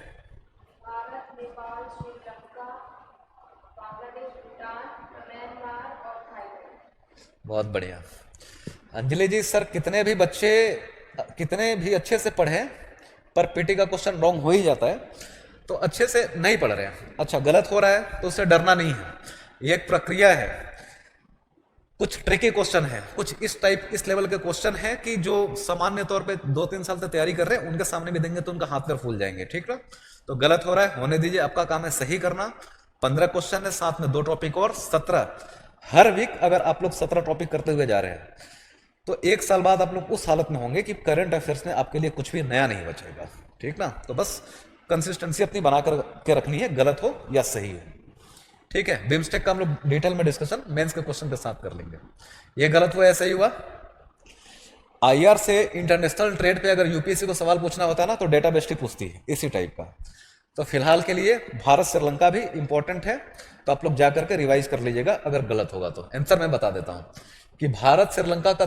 बहुत बढ़िया। अंजलि जी, सर कितने भी बच्चे कितने भी अच्छे से पढ़ें पर पीटी का क्वेश्चन रॉन्ग हो ही जाता है, तो अच्छे से नहीं पढ़ रहे हैं, अच्छा गलत हो रहा है तो उससे डरना नहीं है, ये एक प्रक्रिया है। कुछ ट्रिकी क्वेश्चन है, कुछ इस टाइप इस लेवल के क्वेश्चन है कि जो सामान्य तौर पे 2-3 साल से तैयारी कर रहे हैं उनके सामने भी देंगे तो उनका हाथ पैर फूल जाएंगे, ठीक ना। तो गलत हो रहा है, होने दीजिए, आपका काम है सही करना। 15 क्वेश्चन है, साथ में 2 टॉपिक और 17। हर वीक अगर आप लोग 17 टॉपिक करते हुए जा रहे हैं तो 1 साल बाद आप लोग उस हालत में होंगे कि करंट अफेयर्स में आपके लिए कुछ भी नया नहीं बचेगा, ठीक ना। तो बस कंसिस्टेंसी अपनी बना कर के रखनी है, गलत हो या सही हो, ठीक है। बिमस्टेक का हम लोग डिटेल में डिस्कशन मेंस के क्वेश्चन के साथ कर लेंगे। ये गलत हुआ, ऐसा ही हुआ। आईआर से इंटरनेशनल ट्रेड पे अगर यूपीएससी को सवाल पूछना होता है ना तो डेटाबेस ही पूछती है इसी टाइप का। तो फिलहाल के लिए भारत श्रीलंका भी इंपॉर्टेंट है, तो आप लोग जाकर के रिवाइज कर लीजिएगा अगर गलत होगा तो। आंसर मैं बता देता हूं कि भारत श्रीलंका का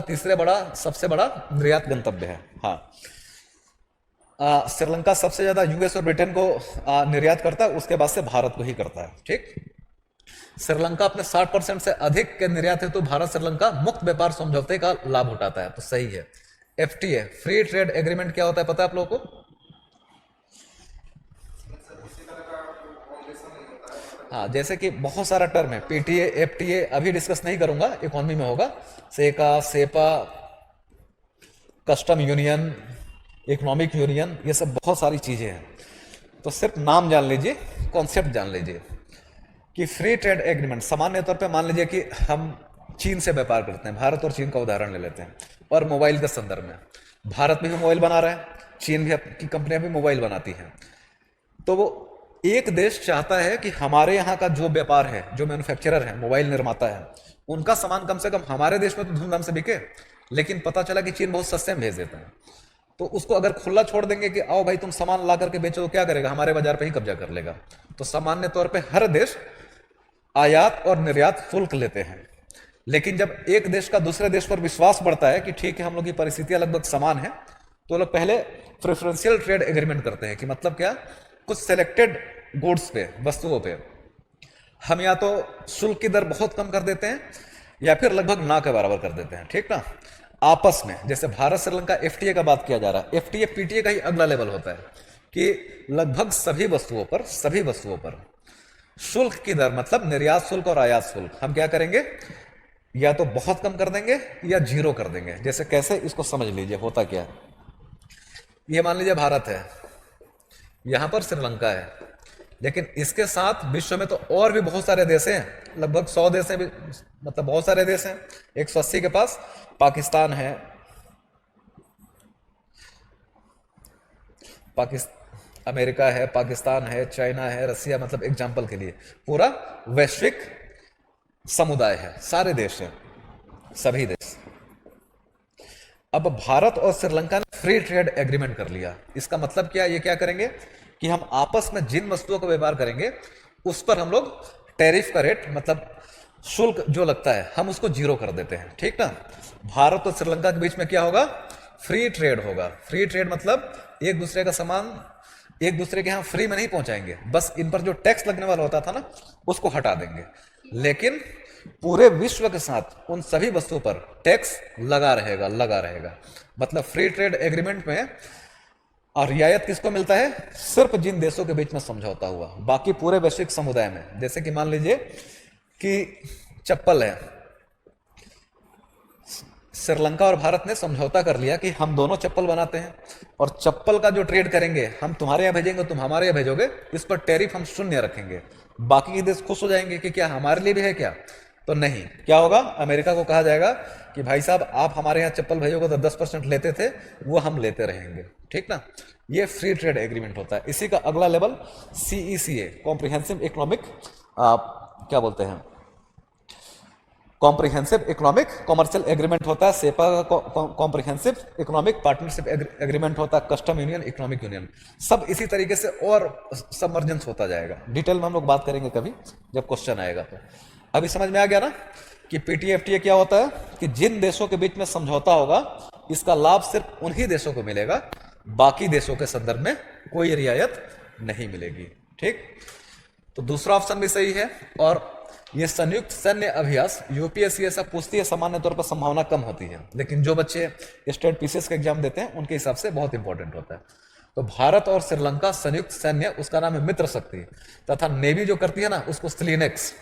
सबसे बड़ा निर्यात गंतव्य है। हाँ, श्रीलंका सबसे ज्यादा यूएस और ब्रिटेन को निर्यात करता है, उसके बाद से भारत को ही करता है, ठीक। श्रीलंका अपने 60% से अधिक के निर्यात हेतु भारत श्रीलंका मुक्त व्यापार समझौते का लाभ उठाता है, तो सही है। एफटीए फ्री ट्रेड एग्रीमेंट क्या होता है पता है आप लोगों को? हाँ, जैसे कि बहुत सारा टर्म है, पीटीए, एफटीए, अभी डिस्कस नहीं करूंगा, इकोनॉमी में होगा। CECA, CEPA, custom union, economic union, ये सब बहुत सारी चीजें हैं। तो सिर्फ नाम जान लीजिए, कॉन्सेप्ट जान लीजिए कि फ्री ट्रेड एग्रीमेंट सामान्य तौर पे मान लीजिए कि हम चीन से व्यापार करते हैं, भारत और चीन का उदाहरण ले लेते हैं, और मोबाइल के संदर्भ में भारत भी मोबाइल बना रहा है, चीन भी की कंपनियां भी मोबाइल बनाती हैं। तो वो एक देश चाहता है कि हमारे यहाँ का जो व्यापार है, जो मैन्युफैक्चरर है, मोबाइल निर्माता है, उनका सामान कम से कम हमारे देश में तो धूमधाम से बिके, लेकिन पता चला कि चीन बहुत सस्ते में भेज देता है। तो उसको अगर खुला छोड़ देंगे कि आओ भाई तुम सामान ला करके बेचो, तो क्या करेगा? हमारे बाजार पे ही कब्जा कर लेगा। तो सामान्य तौर पे हर देश आयात और निर्यात शुल्क लेते हैं, लेकिन जब एक देश का दूसरे देश पर विश्वास बढ़ता है कि ठीक है हम लोग की परिस्थितियां लगभग समान है, तो लोग पहले प्रेफरेंशियल ट्रेड एग्रीमेंट करते हैं कि मतलब क्या, कुछ सेलेक्टेड गुड्स पे, वस्तुओं पे हम या तो शुल्क की दर बहुत कम कर देते हैं या फिर लगभग ना के बराबर कर देते हैं, ठीक ना। आपस में जैसे भारत श्रीलंका एफटीए का बात किया जा रहा है, एफटीए पीटीए का ही अगला लेवल होता है कि लगभग सभी वस्तुओं पर शुल्क की दर, मतलब निर्यात शुल्क और आयात शुल्क, हम क्या करेंगे, या तो बहुत कम कर देंगे या जीरो कर देंगे। जैसे कैसे, इसको समझ लीजिए होता क्या है। ये मान लीजिए भारत है, यहां पर श्रीलंका है, लेकिन इसके साथ विश्व में तो और भी बहुत सारे देश हैं, लगभग 100 देश हैं, मतलब बहुत सारे देश हैं। 180 के पास पाकिस्तान है, अमेरिका है, पाकिस्तान है, चाइना है, रसिया, मतलब एग्जाम्पल के लिए पूरा वैश्विक समुदाय है, सारे देश हैं, सभी देश। अब भारत और श्रीलंका ने फ्री ट्रेड एग्रीमेंट कर लिया। इसका मतलब क्या, ये क्या करेंगे कि हम आपस में जिन वस्तुओं का व्यापार करेंगे उस पर हम लोग टैरिफ का रेट, मतलब शुल्क जो लगता है, हम उसको जीरो कर देते हैं, ठीक ना। भारत और श्रीलंका के बीच में क्या होगा, फ्री ट्रेड होगा। फ्री ट्रेड मतलब एक दूसरे का सामान एक दूसरे के यहाँ फ्री में नहीं पहुंचाएंगे, बस इन पर जो टैक्स लगने वाला होता था ना उसको हटा देंगे, लेकिन पूरे विश्व के साथ उन सभी वस्तुओं पर टैक्स लगा रहेगा। मतलब फ्री ट्रेड एग्रीमेंट में और रियायत किसको मिलता है, सिर्फ जिन देशों के बीच में समझौता हुआ, बाकी पूरे वैश्विक समुदाय में। जैसे कि मान लीजिए कि चप्पल है, श्रीलंका और भारत ने समझौता कर लिया कि हम दोनों चप्पल बनाते हैं और चप्पल का जो ट्रेड करेंगे, हम तुम्हारे यहाँ भेजेंगे, तुम हमारे यहाँ भेजोगे, इस पर टैरिफ हम शून्य रखेंगे। बाकी के देश खुश हो जाएंगे कि क्या हमारे लिए भी है क्या, तो नहीं। क्या होगा, अमेरिका को कहा जाएगा कि भाई साहब आप हमारे यहाँ चप्पल भेजोगे तो 10% लेते थे, वो हम लेते रहेंगे, ठीक ना। ये फ्री ट्रेड एग्रीमेंट होता है। इसी का अगला लेवल CECA, कॉम्प्रिहेंसिव इकोनॉमिक, क्या बोलते हैं, कॉम्प्रिहेंसिव इकोनॉमिक कॉमर्शियल एग्रीमेंट होता है। सेपा का कॉम्प्रिहेंसिव इकोनॉमिक पार्टनरशिप एग्रीमेंट होता है। कस्टम यूनियन, इकोनॉमिक यूनियन, सब इसी तरीके से और सबमर्जेंस होता जाएगा। डिटेल में हम लोग बात करेंगे कभी जब क्वेश्चन आएगा। तो अभी समझ में आ गया ना कि PTFTA क्या होता है, कि जिन देशों के बीच में समझौता होगा इसका लाभ सिर्फ उन्हीं देशों को मिलेगा, बाकी देशों के संदर्भ में कोई रियायत नहीं मिलेगी, ठीक। तो दूसरा ऑप्शन भी सही है और ये संयुक्त सैन्य अभ्यास यूपीएससी ऐसा पूछती है, सामान्य तौर पर संभावना कम होती है, लेकिन जो बच्चे स्टेट पीसीएस का एग्जाम देते हैं उनके हिसाब से बहुत इंपॉर्टेंट होता है। तो भारत और श्रीलंका संयुक्त सैन्य, उसका नाम है मित्र शक्ति, तथा नेवी जो करती है ना उसको स्लिनेक्स,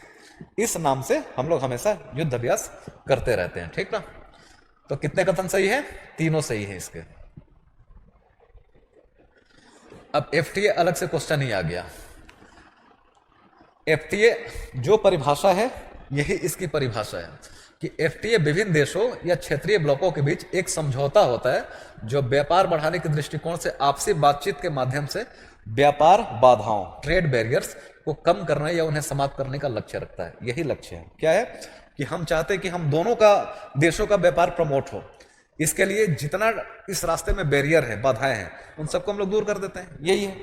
इस नाम से हम लोग हमेशा युद्ध अभ्यास करते रहते हैं। ठीक ना? तो कितने कथन सही है? तीनों सही है इसके। अब एफटीए अलग से क्वेश्चन ही आ गया। एफटीए जो परिभाषा है, यही इसकी परिभाषा है कि एफटीए विभिन्न देशों या क्षेत्रीय ब्लॉकों के बीच एक समझौता होता है जो व्यापार बढ़ाने के दृष्टिकोण से आपसी बातचीत के माध्यम से व्यापार बाधाओं, ट्रेड बैरियर्स को कम करने या उन्हें समाप्त करने का लक्ष्य रखता है। यही लक्ष्य है। क्या है कि हम चाहते हैं कि हम दोनों का, देशों का व्यापार प्रमोट हो। इसके लिए जितना इस रास्ते में बैरियर है, बाधाएं हैं, उन सबको हम लोग दूर कर देते हैं। यही है,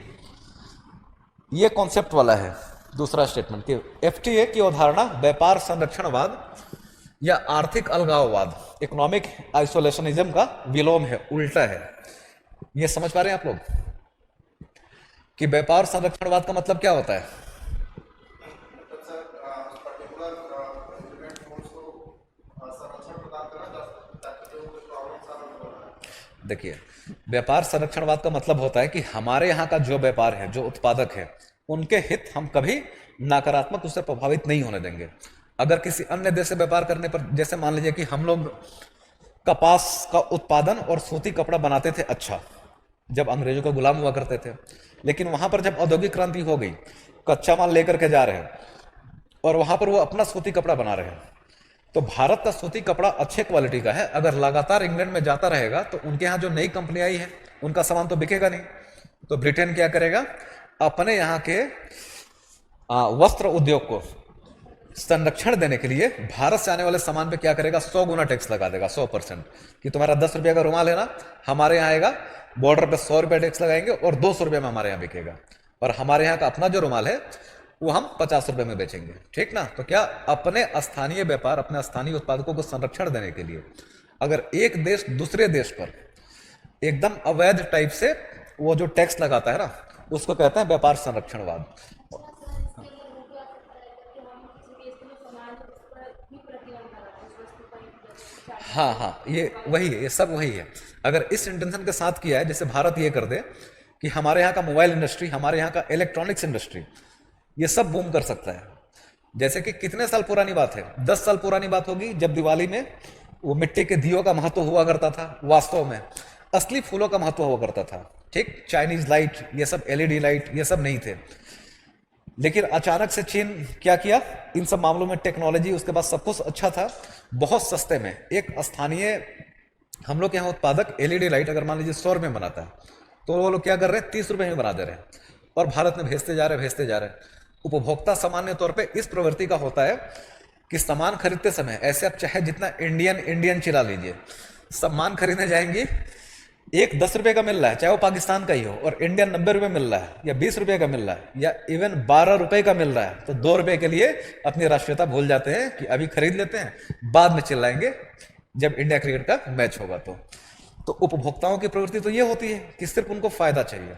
ये कॉन्सेप्ट वाला है दूसरा स्टेटमेंट कि एफटीए की अवधारणा व्यापार संरक्षणवाद या आर्थिक अलगाववाद, इकोनॉमिक आइसोलेशनिज्म का विलोम है, उल्टा है। ये समझ पा रहे हैं आप लोग कि व्यापार संरक्षणवाद का मतलब क्या होता है? देखिए, व्यापार संरक्षणवाद का मतलब होता है कि हमारे यहाँ का जो व्यापार है, जो उत्पादक है, उनके हित हम कभी नकारात्मक उससे प्रभावित नहीं होने देंगे। अगर किसी अन्य देश से व्यापार करने पर, जैसे मान लीजिए कि हम लोग कपास का उत्पादन और सूती कपड़ा बनाते थे, अच्छा, जब अंग्रेजों का गुलाम हुआ करते थे, लेकिन वहां पर जब औद्योगिक क्रांति हो गई, कच्चा माल लेकर के जा रहे हैं और वहां पर वो अपना सूती कपड़ा बना रहे हैं, तो भारत का सूती कपड़ा अच्छे क्वालिटी का है, अगर लगातार इंग्लैंड में जाता रहेगा तो उनके यहाँ जो नई कंपनी आई है उनका सामान तो बिकेगा नहीं। तो ब्रिटेन क्या करेगा? अपने यहाँ के वस्त्र उद्योग को संरक्षण देने के लिए भारत से आने वाले सामान पे क्या करेगा? 100 गुना टैक्स लगा देगा, 100%, कि तुम्हारा 10 रुपये का रुमाल है ना, हमारे यहाँ आएगा, बॉर्डर पे 100 रुपये टैक्स लगाएंगे और 200 रुपये में हमारे यहाँ बिकेगा, और हमारे यहाँ का अपना जो रुमाल है वो हम 50 रुपये में बेचेंगे। ठीक ना? तो क्या अपने स्थानीय व्यापार, अपने स्थानीय उत्पादकों को संरक्षण देने के लिए अगर एक देश दूसरे देश पर एकदम अवैध टाइप से वो जो टैक्स लगाता है ना, उसको कहते हैं व्यापार संरक्षणवाद। हाँ हाँ, ये वही है, ये सब वही है। अगर इस इंटेंशन के साथ किया है, जैसे भारत ये कर दे कि हमारे यहाँ का मोबाइल इंडस्ट्री, हमारे यहाँ का इलेक्ट्रॉनिक्स इंडस्ट्री, ये सब बूम कर सकता है। जैसे कि कितने साल पुरानी बात है, 10 साल पुरानी बात होगी, जब दिवाली में वो मिट्टी के दियों का महत्व हुआ करता था, वास्तव में असली फूलों का महत्व हुआ करता था। ठीक, चाइनीज लाइट, ये सब एलईडी लाइट, ये सब नहीं थे। लेकिन अचानक से चीन क्या किया, इन सब मामलों में टेक्नोलॉजी, उसके बाद सब कुछ अच्छा था, बहुत सस्ते में एक स्थानीय हम लोग के यहाँ उत्पादक एलईडी लाइट अगर मान लीजिए 100 रुपये में बनाता है, तो वो लोग क्या कर रहे हैं? 30 रुपये में बना दे रहे हैं और भारत में भेजते जा रहे हैं, भेजते जा रहे हैं। उपभोक्ता सामान्य तौर पे इस प्रवृत्ति का होता है कि सामान खरीदते समय, ऐसे आप चाहे जितना इंडियन चिल्ला लीजिए, सामान खरीदने जाएंगे, एक 10 रुपये का मिल रहा है, चाहे वो पाकिस्तान का ही हो, और इंडियन 90 रुपये मिल रहा है, या 20 रुपये का मिल रहा है, या इवन 12 रुपये का मिल रहा है, तो 2 रुपये के लिए अपनी राष्ट्रीयता भूल जाते हैं कि अभी खरीद लेते हैं, बाद में चिल्लाएंगे जब इंडिया क्रिकेट का मैच होगा। तो उपभोक्ताओं की प्रवृत्ति तो ये होती है कि सिर्फ उनको फायदा चाहिए।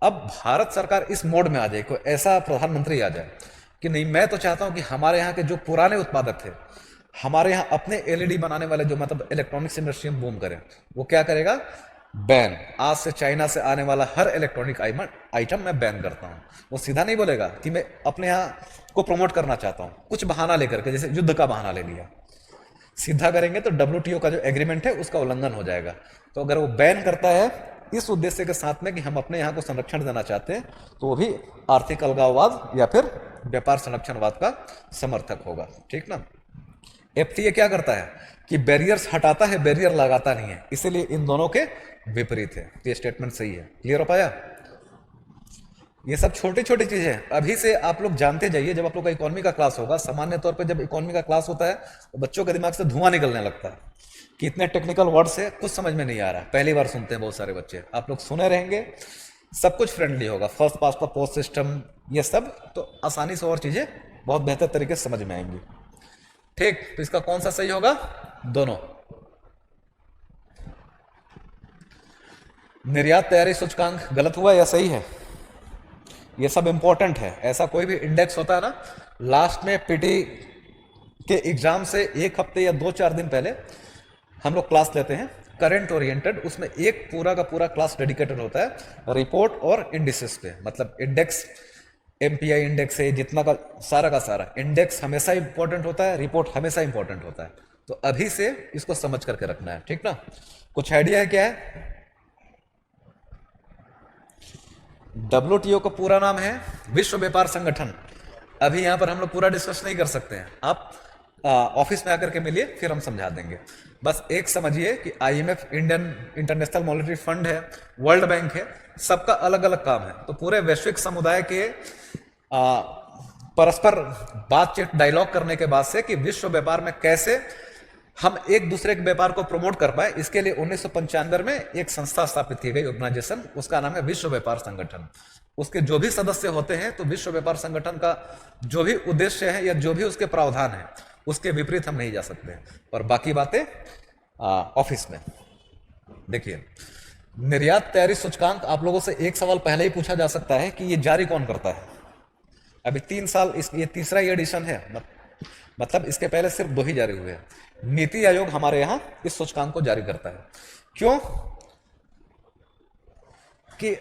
अब भारत सरकार इस मोड में आ जाए, कोई ऐसा प्रधानमंत्री आ जाए कि नहीं, मैं तो चाहता हूं कि हमारे यहाँ के जो पुराने उत्पादक थे, हमारे यहाँ अपने एलईडी बनाने वाले जो, मतलब इलेक्ट्रॉनिक्स इंडस्ट्री में बूम करें, वो क्या करेगा? बैन। आज से चाइना से आने वाला हर इलेक्ट्रॉनिक आइटम मैं बैन करता हूँ। वो सीधा नहीं बोलेगा कि मैं अपने यहाँ को प्रमोट करना चाहता हूँ, कुछ बहाना लेकर के, जैसे युद्ध का बहाना ले लिया। सीधा करेंगे तो WTO का जो एग्रीमेंट है उसका उल्लंघन हो जाएगा। तो अगर वो बैन करता है इस उद्देश्य के साथ में कि हम अपने यहाँ को संरक्षण देना चाहते हैं, तो वो भी आर्थिक अलगाववाद या फिर व्यापार संरक्षणवाद का समर्थक होगा। ठीक ना? एफटीए क्या करता है कि बैरियर्स हटाता है, बैरियर लगाता नहीं है, इसीलिए इन दोनों के विपरीत है। ये स्टेटमेंट सही है। क्लियर हो पाया? ये सब छोटी छोटी चीजें हैं, अभी से आप लोग जानते जाइए। जब आप लोग का इकोनॉमी का क्लास होगा, सामान्य तौर पे जब इकोनॉमी का क्लास होता है तो बच्चों के दिमाग से धुआं निकलने लगता है कि इतने टेक्निकल वर्ड्स है, कुछ समझ में नहीं आ रहा। पहली बार सुनते हैं बहुत सारे बच्चे। आप लोग सुने रहेंगे, सब कुछ फ्रेंडली होगा, first past the post system, ये सब तो आसानी से और चीजें बहुत बेहतर तरीके से समझ में आएंगी। ठीक, तो इसका कौन सा सही होगा? दोनों। निर्यात तैयारी सूचकांक गलत हुआ या सही है? ये सब इंपॉर्टेंट है। ऐसा कोई भी इंडेक्स होता है ना, लास्ट में पीटी के एग्जाम से एक हफ्ते या 2-4 दिन पहले हम लोग क्लास लेते हैं करंट ओरिएंटेड, उसमें एक पूरा का पूरा क्लास डेडिकेटेड होता है रिपोर्ट और इंडिसेस पे। मतलब इंडेक्स, एमपीआई इंडेक्स है, जितना का सारा इंडेक्स हमेशा इंपॉर्टेंट होता है, रिपोर्ट हमेशा इंपॉर्टेंट होता है। तो अभी से इसको समझ करके रखना है, ठीक ना। कुछ आइडिया है क्या है? WTO का पूरा नाम है विश्व व्यापार संगठन। अभी यहां पर हम लोग पूरा डिस्कस नहीं कर सकते हैं, आप ऑफिस में आकर के मिलिए, फिर हम समझा देंगे। बस एक समझिए कि IMF, Indian international monetary fund है, वर्ल्ड बैंक है, सबका अलग अलग काम है। तो पूरे वैश्विक समुदाय के परस्पर बातचीत, डायलॉग करने के बाद से कि विश्व व्यापार में कैसे हम एक दूसरे के व्यापार को प्रमोट कर पाए, इसके लिए 1995 में एक संस्था स्थापित की गई, ऑर्गेनाइजेशन, उसका नाम है विश्व व्यापार संगठन। उसके जो भी सदस्य होते हैं, तो विश्व व्यापार संगठन का जो भी उद्देश्य है या जो भी उसके प्रावधान है, उसके विपरीत हम नहीं जा सकते। और बाकी बातें ऑफिस में। देखिए, निर्यात तैयारी सूचकांक, आप लोगों से एक सवाल पहले ही पूछा जा सकता है कि ये जारी कौन करता है। अभी 3 साल, ये तीसरा ही एडिशन है, मतलब इसके पहले सिर्फ 2 ही जारी हुए हैं। नीति आयोग हमारे यहां इस सूचकांक को जारी करता है। क्यों? कि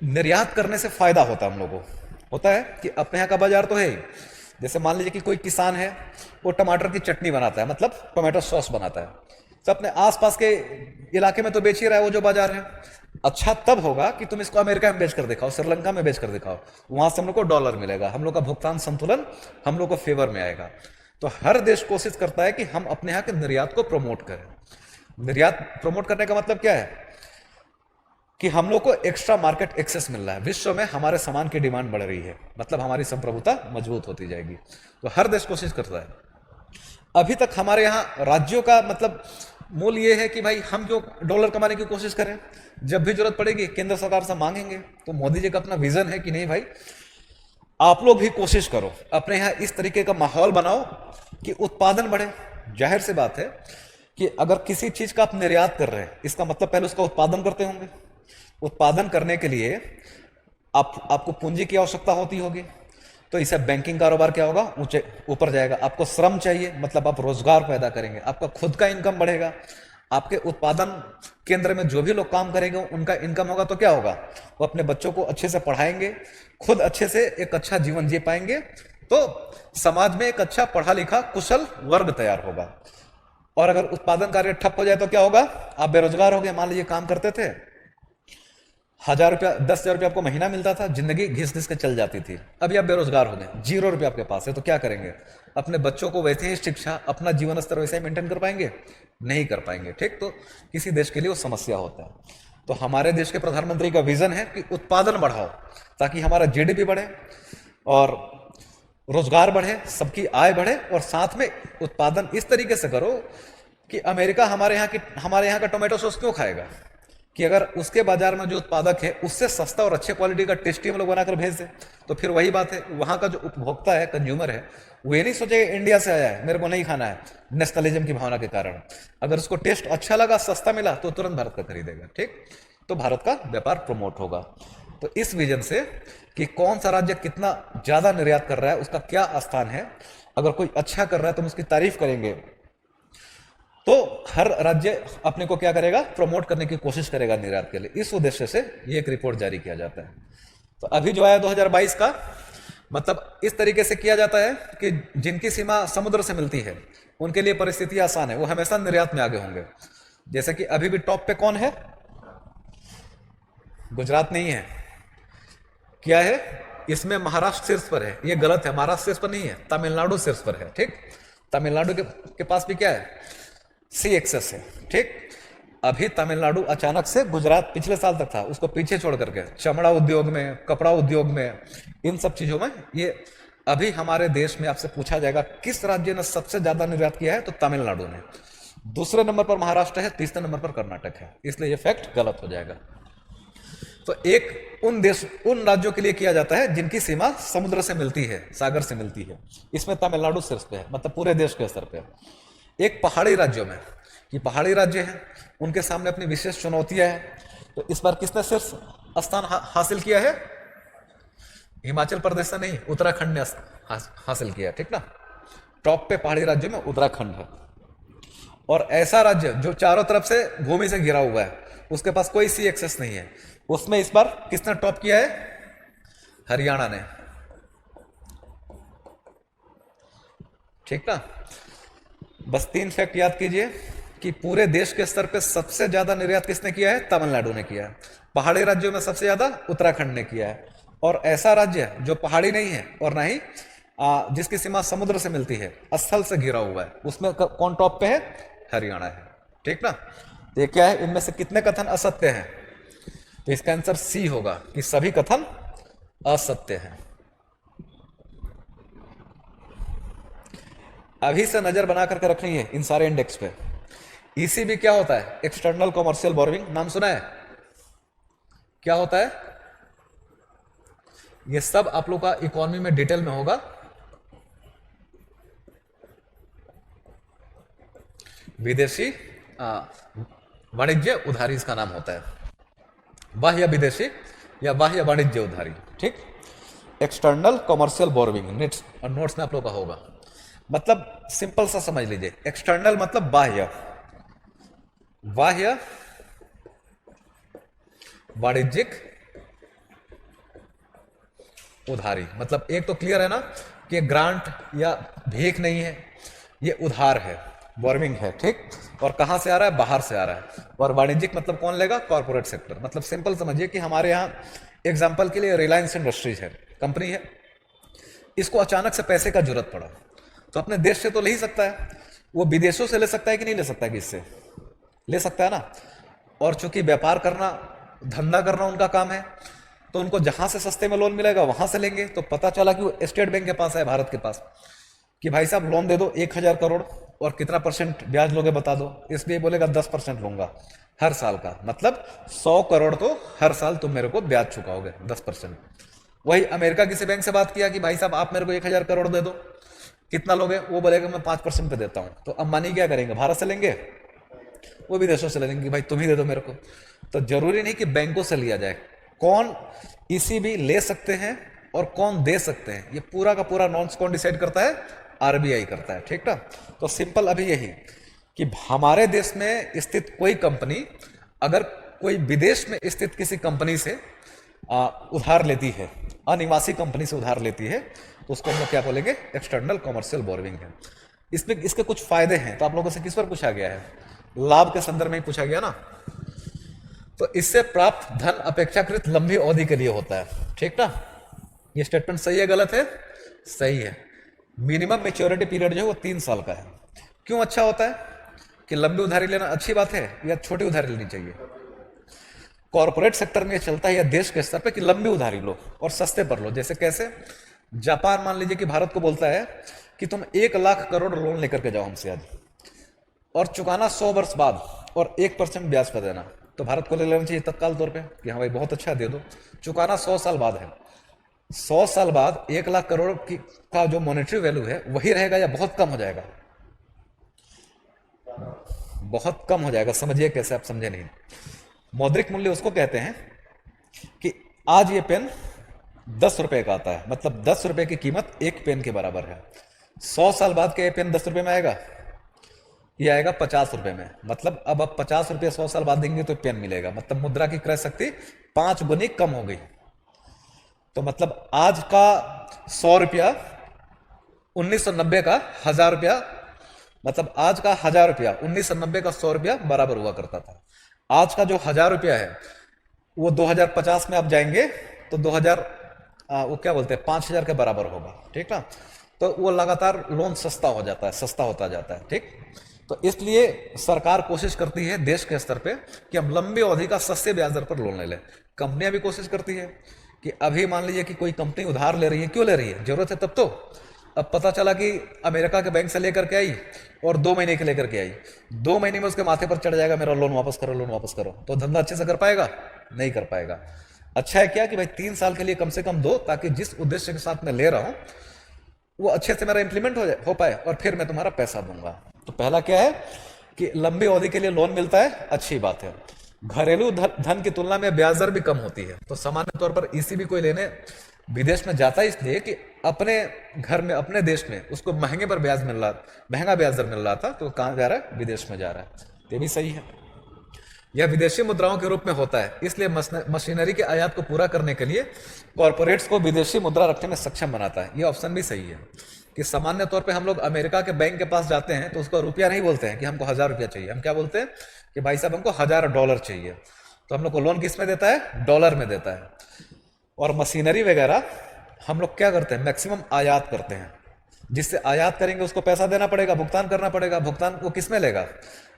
निर्यात करने से फायदा होता है हम लोगों को। होता है कि अपने यहाँ का बाजार तो है ही। जैसे मान लीजिए कि कोई किसान है, वो टमाटर की चटनी बनाता है, मतलब टोमेटो सॉस बनाता है, तो अपने आसपास के इलाके में तो बेच ही रहा है वो जो बाजार है। अच्छा तब होगा कि तुम इसको अमेरिका में बेच कर दिखाओ, श्रीलंका में बेच कर दिखाओ, वहां से हम लोग को डॉलर मिलेगा, हम लोग का भुगतान संतुलन हम लोग को फेवर में आएगा। तो हर देश कोशिश करता है कि हम अपने यहाँ के निर्यात को प्रमोट करें। निर्यात प्रमोट करने का मतलब क्या है? कि हम लोग को एक्स्ट्रा मार्केट एक्सेस मिल रहा है, विश्व में हमारे सामान की डिमांड बढ़ रही है, मतलब हमारी संप्रभुता मजबूत होती जाएगी। तो हर देश कोशिश करता है। अभी तक हमारे यहाँ राज्यों का मतलब मूल ये है कि भाई हम जो डॉलर कमाने की कोशिश करें, जब भी जरूरत पड़ेगी केंद्र सरकार से मांगेंगे। तो मोदी जी का अपना विजन है कि नहीं भाई, आप लोग भी कोशिश करो, अपने यहाँ इस तरीके का माहौल बनाओ कि उत्पादन बढ़े। जाहिर सी बात है कि अगर किसी चीज का आप निर्यात कर रहे हैं, इसका मतलब पहले उसका उत्पादन करते होंगे। उत्पादन करने के लिए आपको पूंजी की आवश्यकता होती होगी, तो इससे बैंकिंग कारोबार क्या होगा, ऊंचे ऊपर जाएगा। आपको श्रम चाहिए, मतलब आप रोजगार पैदा करेंगे, आपका खुद का इनकम बढ़ेगा। आपके उत्पादन केंद्र में जो भी लोग काम करेंगे उनका इनकम होगा, तो क्या होगा, वो अपने बच्चों को अच्छे से पढ़ाएंगे, खुद अच्छे से एक अच्छा जीवन जी पाएंगे। तो समाज में एक अच्छा पढ़ा लिखा कुशल वर्ग तैयार होगा। और अगर उत्पादन कार्य ठप हो जाए तो क्या होगा, आप बेरोजगार हो गए। मान लीजिए काम करते थे, 1000 रुपया, 10,000 रुपया आपको महीना मिलता था, जिंदगी घिस घिस के चल जाती थी। अभी आप बेरोजगार हो गए, 0 रुपया आपके पास है, तो क्या करेंगे? अपने बच्चों को वैसे ही शिक्षा, अपना जीवन स्तर वैसे ही मेंटेन कर पाएंगे? नहीं कर पाएंगे। ठीक, तो किसी देश के लिए वो समस्या होता है। तो हमारे देश के प्रधानमंत्री का विजन है कि उत्पादन बढ़ाओ, ताकि हमारा जीडीपी बढ़े और रोजगार बढ़े, सबकी आय बढ़े, और साथ में उत्पादन इस तरीके से करो कि अमेरिका हमारे यहाँ का टोमेटो सॉस क्यों खाएगा, कि अगर उसके बाजार में जो उत्पादक है उससे सस्ता और अच्छे क्वालिटी का टेस्टी हम लोग बनाकर भेज दें, तो फिर वही बात है, वहां का जो उपभोक्ता है, कंज्यूमर है, वो ये नहीं सोचेगा इंडिया से आया है मेरे को नहीं खाना है, नेशनलिज्म की भावना के कारण। अगर उसको टेस्ट अच्छा लगा, सस्ता मिला, तो तुरंत भारत का खरीदेगा। ठीक, तो भारत का व्यापार प्रमोट होगा। तो इस विजन से कि कौन सा राज्य कितना ज्यादा निर्यात कर रहा है, उसका क्या स्थान है, अगर कोई अच्छा कर रहा है तो हम उसकी तारीफ करेंगे, तो हर राज्य अपने को क्या करेगा, प्रमोट करने की कोशिश करेगा निर्यात के लिए। इस उद्देश्य से ये एक रिपोर्ट जारी किया जाता है। तो अभी जो आया 2022 का, मतलब इस तरीके से किया जाता है कि जिनकी सीमा समुद्र से मिलती है उनके लिए परिस्थिति आसान है, वो हमेशा निर्यात में आगे होंगे। जैसे कि अभी भी टॉप पे कौन है, गुजरात नहीं है, क्या है, इसमें महाराष्ट्र शीर्ष पर है। ये गलत है, महाराष्ट्र शीर्ष पर नहीं है, तमिलनाडु शीर्ष पर है। ठीक, तमिलनाडु के पास भी क्या है, सी एक्सेस है। ठीक, अभी तमिलनाडु अचानक से, गुजरात पिछले साल तक था, उसको पीछे छोड़ करके चमड़ा उद्योग में, कपड़ा उद्योग में, इन सब चीजों में, ये अभी हमारे देश में आपसे पूछा जाएगा किस राज्य ने सबसे ज्यादा निर्यात किया है, तो तमिलनाडु ने। दूसरे नंबर पर महाराष्ट्र है, तीसरे नंबर पर कर्नाटक है, इसलिए ये फैक्ट गलत हो जाएगा। तो एक उन राज्यों के लिए किया जाता है जिनकी सीमा समुद्र से मिलती है, सागर से मिलती है। इसमें तमिलनाडु शीर्ष पे है, मतलब पूरे देश के स्तर पे। एक पहाड़ी राज्यों में, कि पहाड़ी राज्य हैं, उनके सामने अपनी विशेष चुनौतियां हैं। तो इस बार किसने शीर्ष स्थान हासिल किया है, हिमाचल प्रदेश से नहीं, उत्तराखंड ने हासिल किया, ठीक ना। टॉप पे पहाड़ी राज्य में उत्तराखंड है। और ऐसा राज्य जो चारों तरफ से भूमि से घिरा हुआ है, उसके पास कोई सी एक्सेस नहीं है, उसमें इस बार किसने टॉप किया है? हरियाणा ने, ठीक ना। बस 3 फैक्ट याद कीजिए कि पूरे देश के स्तर पे सबसे ज्यादा निर्यात किसने किया है? तमिलनाडु ने किया है। पहाड़ी राज्यों में सबसे ज्यादा उत्तराखंड ने किया है। और ऐसा राज्य जो पहाड़ी नहीं है और ना ही जिसकी सीमा समुद्र से मिलती है, स्थल से घिरा हुआ है, उसमें कौन टॉप पे है? हरियाणा है, ठीक ना। तो ये क्या है? इनमें से कितने कथन असत्य हैं? तो इसका आंसर सी होगा कि सभी कथन असत्य हैं। अभी से नजर बना करके रखनी है इन सारे इंडेक्स पे। ईसीबी क्या होता है? एक्सटर्नल कॉमर्शियल बोरोइंग, नाम सुना है? क्या होता है? ये सब आप लोग का इकोनॉमी में डिटेल में होगा। विदेशी वाणिज्य उधारी इसका नाम होता है, बाह्य विदेशी या बाह्य वाणिज्य उधारी, ठीक। एक्सटर्नल कॉमर्शियल बोरोइंग नोट्स में आप लोग का होगा। मतलब सिंपल सा समझ लीजिए, एक्सटर्नल मतलब बाह्य, बाह्य वाणिज्यिक उधारी। मतलब एक तो क्लियर है ना कि ग्रांट या भीख नहीं है, ये उधार है, बोरोइंग है, ठीक। और कहां से आ रहा है? बाहर से आ रहा है। और वाणिज्यिक मतलब कौन लेगा? Corporate sector. मतलब सिंपल समझिए कि हमारे यहाँ एग्जांपल के लिए रिलायंस इंडस्ट्रीज है, कंपनी है, इसको अचानक से पैसे का जरूरत पड़ा तो अपने देश से तो ले ही सकता है, वो विदेशों से ले सकता है कि नहीं ले सकता है? किससे ले सकता है ना। और चूंकि व्यापार करना, धंधा करना उनका काम है, तो उनको जहां से सस्ते में लोन मिलेगा वहां से लेंगे। तो पता चला कि वो स्टेट बैंक के पास है, भारत के पास, कि भाई साहब लोन दे दो 1000 करोड़ और कितना % ब्याज लोगे बता दो। इसलिए बोलेगा 10% लूंगा हर साल का, मतलब 100 करोड़ तो हर साल तुम मेरे को ब्याज चुकाओगे 10%। वही अमेरिका किसी बैंक से बात किया कि भाई साहब आप मेरे को 1000 करोड़ दे दो, कितना लोगे? वो बोलेगा मैं 5% पे देता हूं। तो अंबानी क्या करेंगे? भारत से लेंगे, वो विदेशों से लेंगे, भाई तुम ही दे दो मेरे को। तो जरूरी नहीं कि बैंकों से लिया जाए, कौन ईसीबी ले सकते हैं और कौन दे सकते हैं, ये पूरा का पूरा नॉर्म्स कौन डिसाइड करता है? आरबीआई करता है, ठीक ना। तो सिंपल अभी यही कि हमारे देश में स्थित कोई कंपनी अगर कोई विदेश में स्थित किसी कंपनी से उधार लेती है, अनिवासी कंपनी से उधार लेती है, तो उसको हम लोग क्या बोलेंगे? एक्सटर्नल कॉमर्शियल बोरोइंग है। इसमें इसके कुछ फायदे हैं, तो आप लोगों से किस पर पूछा गया है? लाभ के संदर्भ में ही पूछा गया ना। तो इससे प्राप्त धन अपेक्षाकृत लंबी अवधि के लिए होता है, ठीक ना। ये स्टेटमेंट सही है गलत है? सही है। मिनिमम मेच्योरिटी पीरियड जो है वो 3 साल का है। क्यों अच्छा होता है? कि लंबी उधारी लेना अच्छी बात है या छोटी उधारी लेनी चाहिए? कॉर्पोरेट सेक्टर में चलता है या देश के स्तर पे कि लंबी उधारी लो और सस्ते पर लो। जैसे कैसे? जापान मान लीजिए कि भारत को बोलता है कि तुम 1 लाख करोड़ लोन लेकर के जाओ हमसे आज, और चुकाना 100 वर्ष बाद और 1% ब्याज पर देना। तो भारत को ले लेना चाहिए तत्काल तौर पे कि हाँ भाई बहुत अच्छा दे दो। चुकाना 100 साल बाद है, 100 साल बाद 1 लाख करोड़ की का जो मॉनेटरी वैल्यू है वही रहेगा या बहुत कम हो जाएगा? बहुत कम हो जाएगा। समझिए कैसे, आप समझे नहीं। मौद्रिक मूल्य उसको कहते हैं कि आज ये पेन 10 रुपए का आता है, मतलब 10 रुपए की कीमत एक पेन के बराबर है। 100 साल बाद के ये पेन 10 रुपए में आएगा, ये आएगा 50 रुपए में। मतलब अब आप 50 रुपये 100 साल बाद देंगे तो पेन मिलेगा। मतलब मुद्रा की क्रय शक्ति 5 गुनी कम हो गई। तो मतलब आज का 100 रुपया 1990 का 1000 रुपया, मतलब आज का 1000 रुपया 1990 का 100 रुपया बराबर हुआ करता था। आज का जो 1000 रुपया है वो 2050 में आप जाएंगे तो 2000 वो क्या बोलते हैं 5000 के बराबर होगा, ठीक ना। तो वो लगातार लोन सस्ता हो जाता है, सस्ता होता जाता है, ठीक। तो इसलिए सरकार कोशिश करती है देश के स्तर पे कि हम लंबी अवधि का सस्ते ब्याज दर पर लोन ले लें। कंपनियां भी कोशिश करती है कि अभी मान लीजिए कि कोई कंपनी उधार ले रही है, क्यों ले रही है? जरूरत है तब तो। अब पता चला कि अमेरिका के बैंक से लेकर के आई और 2 महीने के लेकर के आई, 2 महीने में उसके माथे पर चढ़ जाएगा मेरा लोन वापस करो, लोन वापस करो, तो धंधा अच्छे से कर पाएगा? नहीं कर पाएगा। अच्छा है क्या कि भाई 3 साल के लिए कम से कम दो, ताकि जिस उद्देश्य के साथ मैं ले रहा हूं वो अच्छे से मेरा इंप्लीमेंट हो पाए और फिर मैं तुम्हारा पैसा दूंगा। तो पहला क्या है कि लंबी अवधि के लिए लोन मिलता है, अच्छी बात है। घरेलू धन की तुलना में ब्याज दर भी कम होती है। तो सामान्य तौर पर ईसीबी कोई लेने विदेश में जाता है इसलिए कि अपने घर में, अपने देश में उसको महंगे पर ब्याज मिल रहा, महंगा ब्याज दर मिल रहा था, तो कहाँ जा रहा है? विदेश में जा रहा है। ये भी सही है। यह विदेशी मुद्राओं के रूप में होता है, इसलिए मशीनरी के आयात को पूरा करने के लिए कॉरपोरेट्स को विदेशी मुद्रा रखने में सक्षम बनाता है। यह ऑप्शन भी सही है कि सामान्य तौर पे हम लोग अमेरिका के बैंक के पास जाते हैं तो उसको रुपया नहीं बोलते हैं कि हमको 1000 रुपया चाहिए, हम क्या बोलते हैं कि भाई साहब हमको $1000 चाहिए। तो हम लोग को लोन किस में देता है? डॉलर में देता है। और मशीनरी वगैरह हम लोग क्या करते हैं? मैक्सिमम आयात करते हैं। जिससे आयात करेंगे उसको पैसा देना पड़ेगा, भुगतान करना पड़ेगा। भुगतान वो किस में लेगा?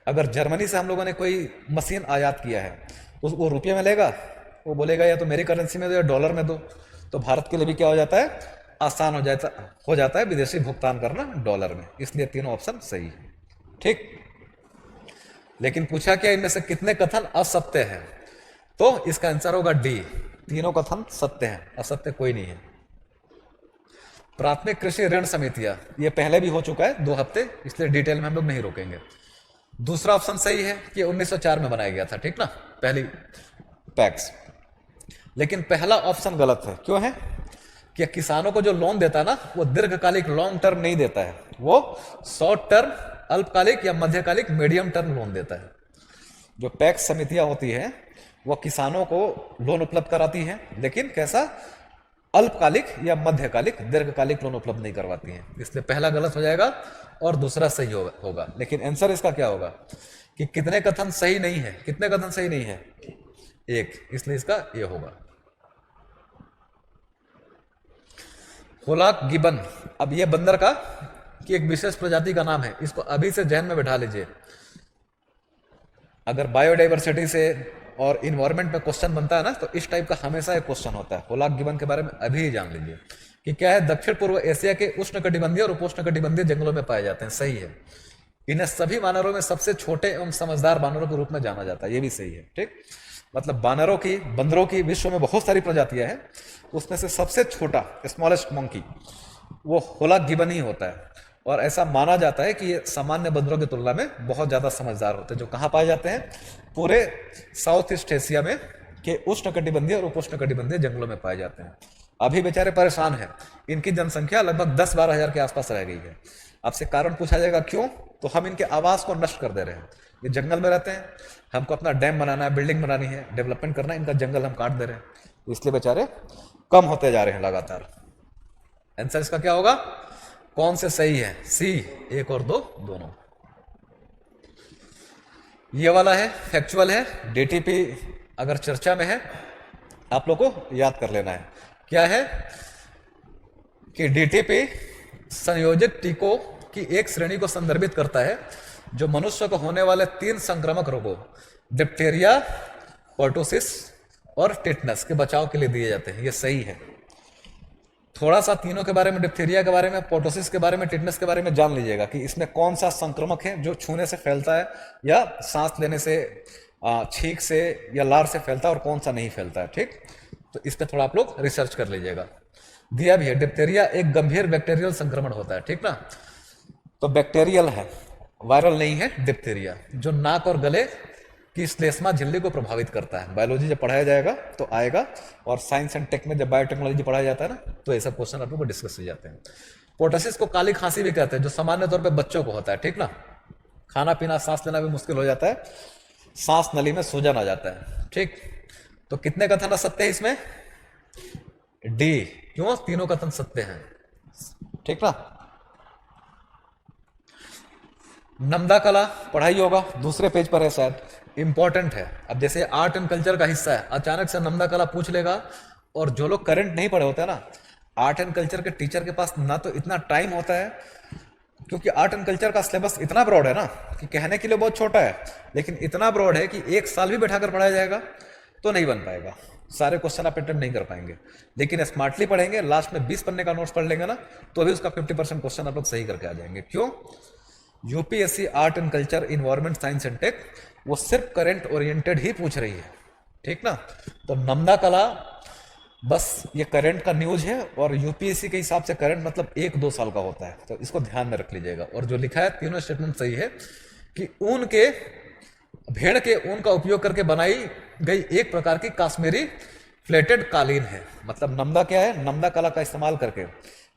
अगर जर्मनी से हम लोगों ने कोई मशीन आयात किया है तो वो रुपये में लेगा, वो बोलेगा या तो मेरी करेंसी में दो या डॉलर में दो। तो भारत के लिए भी क्या हो जाता है? आसान हो जाता है विदेशी भुगतान करना डॉलर में। इसलिए तीनों ऑप्शन सही है। ठीक, लेकिन पूछा क्या इनमें से कितने कथन असत्य हैं? तो इसका आंसर होगा डी, तीनों कथन सत्य हैं, असत्य कोई नहीं है। प्राथमिक कृषि ऋण समितियां, ये पहले भी हो चुका है 2 हफ्ते, इसलिए डिटेल में हम लोग नहीं रोकेंगे। दूसरा ऑप्शन सही है कि 1904 में बनाया गया था, ठीक ना, पहली पैक्स। लेकिन पहला ऑप्शन गलत है। क्यों है? कि किसानों को जो लोन देता है ना, वो दीर्घकालिक लॉन्ग टर्म नहीं देता है, वो शॉर्ट टर्म, अल्पकालिक या मध्यकालिक मीडियम टर्म लोन देता है। जो पैक्स समितियां होती है वो किसानों को लोन उपलब्ध कराती हैं, लेकिन कैसा? अल्पकालिक या मध्यकालिक, दीर्घकालिक लोन उपलब्ध नहीं करवाती हैं। इसलिए पहला गलत हो जाएगा और दूसरा सही होगा। लेकिन आंसर इसका क्या होगा कि कितने कथन सही नहीं है? कितने कथन सही नहीं है? 1, इसलिए इसका ये होगा। होलाक गिबन, अब ये बंदर का कि एक विशेष प्रजाति का नाम है, इसको अभी से जहन में बैठा लीजिए। अगर बायोडाइवर्सिटी से और इन्वायरमेंट में क्वेश्चन बनता है ना, तो इस टाइप का हमेशा एक क्वेश्चन होता है। होलाक गिबन के बारे में अभी ही जान लीजिए कि क्या है। दक्षिण पूर्व एशिया के उष्णकटिबंधीय और उपोष्णकटिबंधीय जंगलों में पाए जाते हैं, सही है। इन्हें सभी वानरों में सबसे छोटे एवं समझदार वानरों के रूप में जाना जाता है, ये भी सही है। ठीक, मतलब बंदरों की विश्व में बहुत सारी प्रजातियां हैं, उसमें से सबसे छोटा स्मॉलेस्ट मंकी वो होलाक गिबन ही होता है। और ऐसा माना जाता है कि ये सामान्य बंदरों की तुलना में बहुत ज़्यादा समझदार होते हैं। जो कहाँ पाए जाते हैं? पूरे साउथ ईस्ट एशिया में के उष्णकटिबंधीय और उपोष्णकटिबंधीय जंगलों में पाए जाते हैं। अभी बेचारे परेशान हैं, इनकी जनसंख्या लगभग 10-12 हज़ार के आसपास रह गई है। आपसे कारण पूछा जाएगा क्यों, तो हम इनके आवास को नष्ट कर दे रहे हैं। ये जंगल में रहते हैं, हमको अपना डैम बनाना है, बिल्डिंग बनानी है, डेवलपमेंट करना है, इनका जंगल हम काट दे रहे हैं, तो इसलिए बेचारे कम होते जा रहे हैं लगातार। आंसर इसका क्या होगा? कौन से सही है? सी, 1 और 2 दोनों। ये वाला है फैक्चुअल है, डीटीपी अगर चर्चा में है आप लोग को याद कर लेना है। क्या है कि डीटीपी संयोजित टीकों की एक श्रेणी को संदर्भित करता है जो मनुष्य को होने वाले 3 संक्रामक रोगों डिप्थीरिया, पर्टुसिस और टिटनस के बचाव के लिए दिए जाते हैं। ये सही है। थोड़ा सा तीनों के बारे में, डिप्थीरिया के बारे में, पोर्टोसिस के बारे में, टिटनस के बारे में जान लीजिएगा कि इसमें कौन सा संक्रमक है जो छूने से फैलता है या सांस लेने से, छींक से या लार से फैलता है, और कौन सा नहीं फैलता है। ठीक, तो इस पर थोड़ा आप लोग रिसर्च कर लीजिएगा। दिया भी है, डिप्थीरिया एक गंभीर बैक्टीरियल संक्रमण होता है, ठीक ना, तो बैक्टीरियल है, वायरल नहीं है डिप्थीरिया, जो नाक और गले की श्लेष्मा झिल्ली को प्रभावित करता है। बायोलॉजी जब पढ़ाया जाएगा तो आएगा, और साइंस एंड टेक में जब बायोटेक्नोलॉजी पढ़ाया जाता है ना, तो ऐसा क्वेश्चन आप लोग को डिस्कस किए जाते हैं। पोर्टोसिस को काली खांसी भी कहते हैं, जो सामान्य तौर पे बच्चों को होता है, ठीक ना, खाना पीना सांस लेना भी मुश्किल हो जाता है, सांस नली में सूजन आ जाता है। ठीक, तो कितने कथन असत्य है इसमें? डी, क्यों? तीनों कथन सत्य हैं, ठीक ना। नमदा कला पढ़ाई होगा, दूसरे पेज पर है शायद, इंपॉर्टेंट है। अब जैसे आर्ट एंड कल्चर का हिस्सा है, अचानक से नमदा कला पूछ लेगा, और जो लोग करंट नहीं पढ़े होते हैं ना, आर्ट एंड कल्चर के टीचर के पास ना तो इतना टाइम होता है, क्योंकि आर्ट एंड कल्चर का सिलेबस इतना ब्रॉड है ना कि कहने के लिए बहुत छोटा है, लेकिन इतना ब्रॉड है कि 1 साल भी बैठाकर पढ़ाया जाएगा तो नहीं बन पाएगा, सारे क्वेश्चन आप अटेम्प्ट नहीं कर पाएंगे। लेकिन स्मार्टली पढ़ेंगे, लास्ट में 20 पन्ने का नोट्स पढ़ लेंगे ना, तो अभी उसका 50% क्वेश्चन आप लोग सही करके आ जाएंगे। क्यों? UPSC art and culture, environment science and tech, वो सिर्फ करंट ओरिएंटेड ही पूछ रही है, ठीक ना। तो नमदा कला बस ये करंट का न्यूज है, और यूपीएससी के हिसाब से करंट मतलब 1-2 साल का होता है, तो इसको ध्यान में रख लीजिएगा। और जो लिखा है तीनों स्टेटमेंट सही है कि भेड़ के ऊन का उपयोग करके बनाई गई एक प्रकार की काश्मीरी प्लेटेड कालीन है। मतलब नमदा क्या है, नमदा कला का इस्तेमाल करके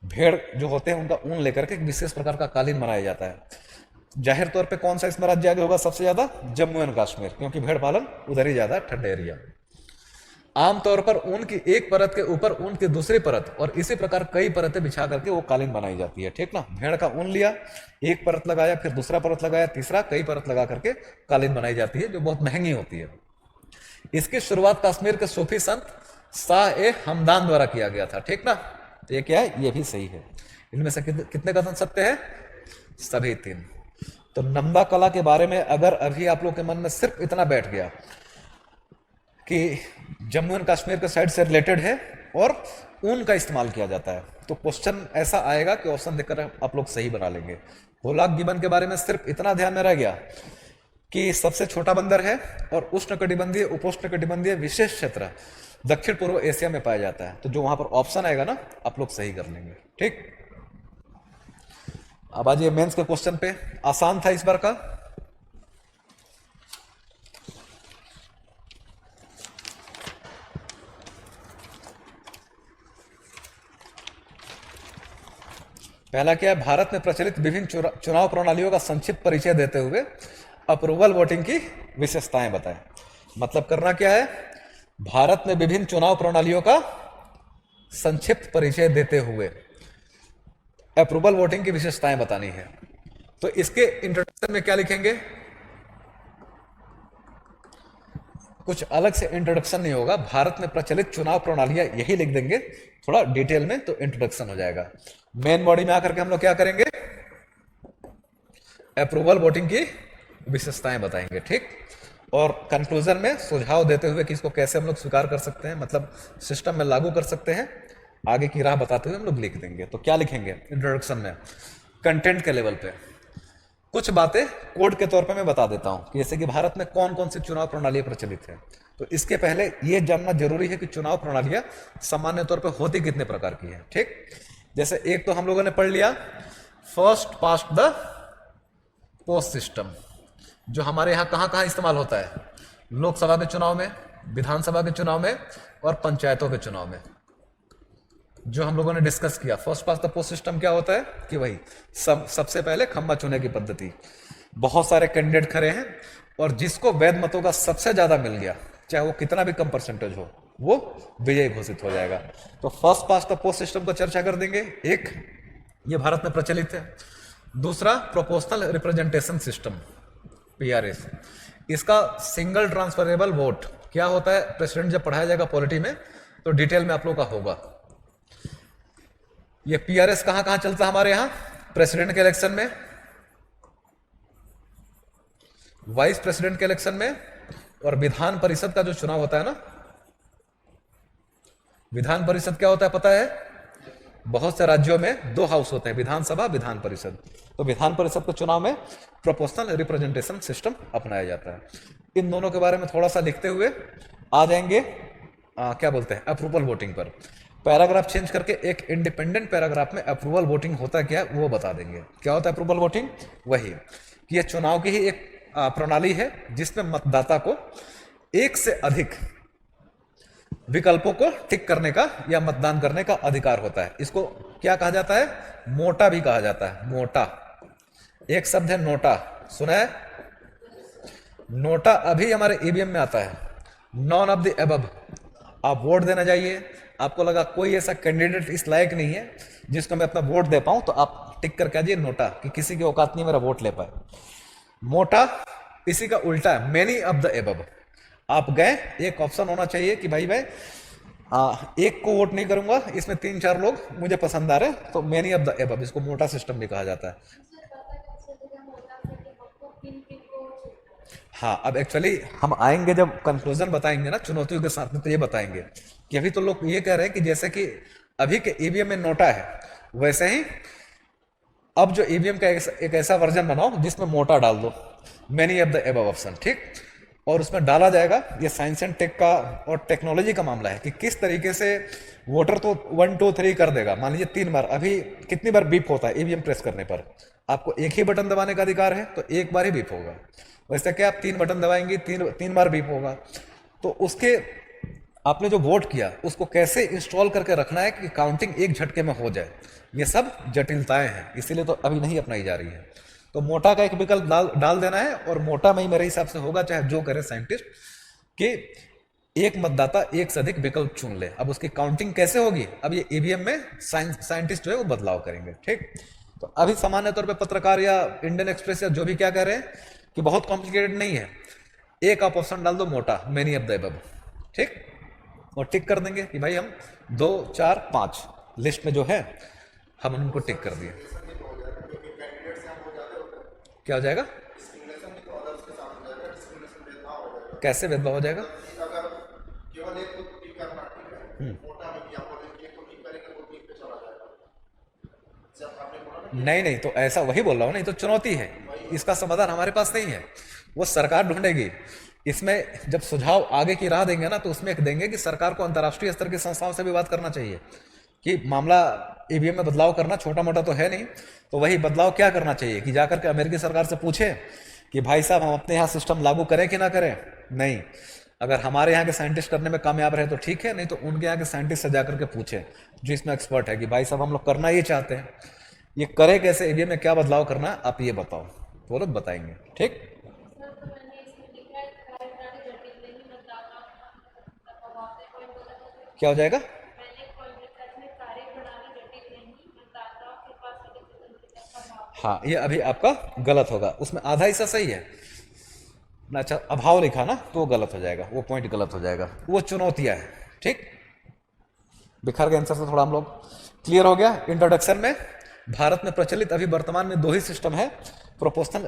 भेड़ जो होते हैं उनका ऊन लेकर के एक विशेष प्रकार का कालीन बनाया जाता है। जाहिर तौर पे कौन सा इसमें राज्य आगे होगा सबसे ज्यादा, जम्मू एंड कश्मीर, क्योंकि भेड़ पालन उधर ही ज्यादा ठंडे एरिया। आमतौर पर ऊन की एक परत के ऊपर ऊन की दूसरी परत और इसी प्रकार कई परतें बिछा करके वो कालीन बनाई जाती है, ठीक ना। भेड़ का ऊन लिया, एक परत लगाया, फिर दूसरा परत लगाया, तीसरा, कई परत लगा करके कालीन बनाई जाती है, जो बहुत महंगी होती है। इसकी शुरुआत कश्मीर के सूफी संत शाह ए हमदान द्वारा किया गया था, ठीक ना। तो ये क्या है, ये भी सही है। इनमें से कितने कथन सत्य है, सभी तीन। तो नमदा कला के बारे में अगर अभी आप लोग के मन में सिर्फ इतना बैठ गया कि जम्मू एंड कश्मीर के साइड से रिलेटेड है और ऊन का इस्तेमाल किया जाता है, तो क्वेश्चन ऐसा आएगा कि ऑप्शन देखकर आप लोग सही बना लेंगे। होलाक गिबन के बारे में सिर्फ इतना ध्यान में रह गया कि सबसे छोटा बंदर है और उष्णकटिबंधीय उपोष्णकटिबंधीय विशेष क्षेत्र दक्षिण पूर्व एशिया में पाया जाता है। तो जो वहां पर ऑप्शन आएगा ना, आप लोग सही कर लेंगे, ठीक। अब आज ये मेंस के क्वेश्चन पे, आसान था इस बार का। पहला क्या है, भारत में प्रचलित विभिन्न चुनाव प्रणालियों का संक्षिप्त परिचय देते हुए अप्रूवल वोटिंग की विशेषताएं बताएं। मतलब करना क्या है, भारत में विभिन्न चुनाव प्रणालियों का संक्षिप्त परिचय देते हुए अप्रूवल वोटिंग की विशेषताएं बतानी है। तो इसके इंट्रोडक्शन में क्या लिखेंगे, कुछ अलग से इंट्रोडक्शन नहीं होगा, भारत में प्रचलित चुनाव प्रणालियां यही लिख देंगे थोड़ा डिटेल में, तो इंट्रोडक्शन हो जाएगा। मेन बॉडी में आकर के हम लोग क्या करेंगे, अप्रूवल वोटिंग की विशेषताएं बताएंगे, ठीक। और कंक्लूजन में सुझाव देते हुए कि इसको कैसे हम लोग स्वीकार कर सकते हैं, मतलब सिस्टम में लागू कर सकते हैं, आगे की राह बताते हुए हम लोग लिख देंगे। तो क्या लिखेंगे इंट्रोडक्शन में, कंटेंट के लेवल पे कुछ बातें कोड के तौर पे मैं बता देता हूं कि जैसे कि भारत में कौन कौन सी चुनाव प्रणाली प्रचलित है। तो इसके पहले यह जानना जरूरी है कि चुनाव प्रणालियां सामान्य तौर पे होती कितने प्रकार की है, ठीक। जैसे एक तो हम लोगों ने पढ़ लिया first past the post system, जो हमारे यहां कहां कहां इस्तेमाल होता है, लोकसभा के चुनाव में, विधानसभा के चुनाव में और पंचायतों के चुनाव में, जो हम लोगों ने डिस्कस किया। First past the post system क्या होता है कि वही सबसे पहले खंबा चुनने की पद्धति, बहुत सारे कैंडिडेट खड़े हैं और जिसको वैध मतों का सबसे ज्यादा मिल गया, चाहे वो कितना भी कम परसेंटेज हो, वो विजयी घोषित हो जाएगा। तो first past the post system को चर्चा कर देंगे, एक ये भारत में प्रचलित है। दूसरा प्रोपोर्शनल रिप्रेजेंटेशन सिस्टम, पीआरएस, इसका सिंगल ट्रांसफरेबल वोट क्या होता है, प्रेसिडेंट जब पढ़ाया जाएगा पॉलिटी में तो डिटेल में आप लोग का होगा। ये पीआरएस कहां कहां चलता है हमारे यहां, प्रेसिडेंट के इलेक्शन में, वाइस प्रेसिडेंट के इलेक्शन में, और विधान परिषद का जो चुनाव होता है ना, विधान परिषद क्या होता है पता है, बहुत से राज्यों में दो हाउस होते हैं, विधानसभा, विधान परिषद। तो विधान परिषद के चुनाव में प्रोपोर्शनल रिप्रेजेंटेशन सिस्टम अपनाया जाता है। इन दोनों के बारे में थोड़ा सा लिखते हुए आ जाएंगे क्या बोलते हैं, अप्रूवल वोटिंग पर। पैराग्राफ चेंज करके एक इंडिपेंडेंट पैराग्राफ में अप्रूवल वोटिंग होता क्या है वो बता देंगे। क्या होता है अप्रूवल वोटिंग, वही कि यह चुनाव की ही एक प्रणाली है जिसमें मतदाता को एक से अधिक विकल्पों को टिक करने का या मतदान करने का अधिकार होता है। इसको क्या कहा जाता है, मोटा भी कहा जाता है, मोटा। एक शब्द है नोटा, सुना है, नोटा अभी हमारे ईवीएम में आता है, नॉन ऑफ द एबव। आप वोट देना जाइए, आपको लगा कोई ऐसा कैंडिडेट इस लायक नहीं है जिसको मैं अपना वोट दे पाऊं, तो आप टिक करके आइए नोटा, कि किसी की औकात नहीं मेरा वोट ले पाए। मोटा इसी का उल्टा है, मेनी ऑफ द एबव। आप गए, एक ऑप्शन होना चाहिए कि भाई एक को वोट नहीं करूंगा, इसमें 3-4 लोग मुझे पसंद आ रहे, तो मेनी ऑफ द एबव, इसको मोटा सिस्टम भी कहा जाता है। हाँ, अब एक्चुअली हम आएंगे जब कंक्लूजन बताएंगे ना चुनौतियों के साथ में, तो ये बताएंगे कि अभी तो लोग ये कह रहे हैं कि जैसे कि अभी के ईवीएम में नोटा है, वैसे ही अब जो ईवीएम का एक ऐसा वर्जन बनाओ जिसमें मोटा डाल दो, many of the above option, ठीक। और उसमें डाला जाएगा, ये साइंस एंड टेक का और टेक्नोलॉजी का मामला है कि किस तरीके से वोटर तो 1 2 3 कर देगा। मान लीजिए 3 बार, अभी कितनी बार बीप होता है ईवीएम प्रेस करने पर, आपको एक ही बटन दबाने का अधिकार है, तो एक बार ही बीप होगा। वैसे क्या आप 3 बटन दबाएंगे, तीन बार बीप होगा। तो उसके आपने जो वोट किया उसको कैसे इंस्टॉल करके रखना है कि काउंटिंग एक झटके में हो जाए, ये सब जटिलताएं हैं, इसीलिए तो अभी नहीं अपनाई जा रही है। तो मोटा का एक विकल्प डाल देना है, और मोटा में ही मेरे हिसाब से होगा, चाहे जो करे साइंटिस्ट, कि एक मतदाता एक से अधिक विकल्प चुन ले। अब उसकी काउंटिंग कैसे होगी, अब ये ईवीएम में साइंटिस्ट जो है वो बदलाव करेंगे। ठीक, तो अभी सामान्य तौर पे पत्रकार या इंडियन एक्सप्रेस या जो भी क्या कह रहे हैं कि बहुत कॉम्प्लिकेटेड नहीं है, एक आप ऑप्शन डाल दो मोटा, मेनी ऑफ द अबव, ठीक, और टिक कर देंगे कि भाई हम 2, 4, 5 लिस्ट में जो है हम उनको टिक कर दिए। क्या हो जाएगा, कैसे भेदभाव हो जाएगा? नहीं नहीं, तो ऐसा वही बोल रहा हूँ, नहीं तो चुनौती है, इसका समाधान हमारे पास नहीं है, वो सरकार ढूंढेगी। इसमें जब सुझाव आगे की राह देंगे ना, तो उसमें एक देंगे कि सरकार को अंतर्राष्ट्रीय स्तर की संस्थाओं से भी बात करना चाहिए कि मामला ईवीएम में बदलाव करना छोटा मोटा तो है नहीं, तो वही बदलाव क्या करना चाहिए कि जाकर के अमेरिकी सरकार से पूछे कि भाई साहब हम अपने यहाँ सिस्टम लागू करें कि ना करें। नहीं, अगर हमारे यहाँ के साइंटिस्ट करने में कामयाब रहे तो ठीक है, नहीं तो उनके यहाँ के साइंटिस्ट से जाकर के पूछे जो इसमें एक्सपर्ट है कि भाई साहब हम लोग करना ये चाहते हैं, ये करे कैसे, ईवीएम में क्या बदलाव करना है, आप ये बताओ, तो वो लोग बताएंगे। ठीक, क्या हो जाएगा? हाँ, ये अभी आपका गलत होगा, उसमें आधा हिस्सा सही है ना। अच्छा, अभाव लिखा ना तो वो गलत हो जाएगा, वो पॉइंट गलत हो जाएगा, वो चुनौतियां है। ठीक, बिखर के आंसर से थोड़ा हम लोग क्लियर हो गया। इंट्रोडक्शन में भारत में प्रचलित अभी वर्तमान में 2 ही सिस्टम है, प्रोपोर्शनल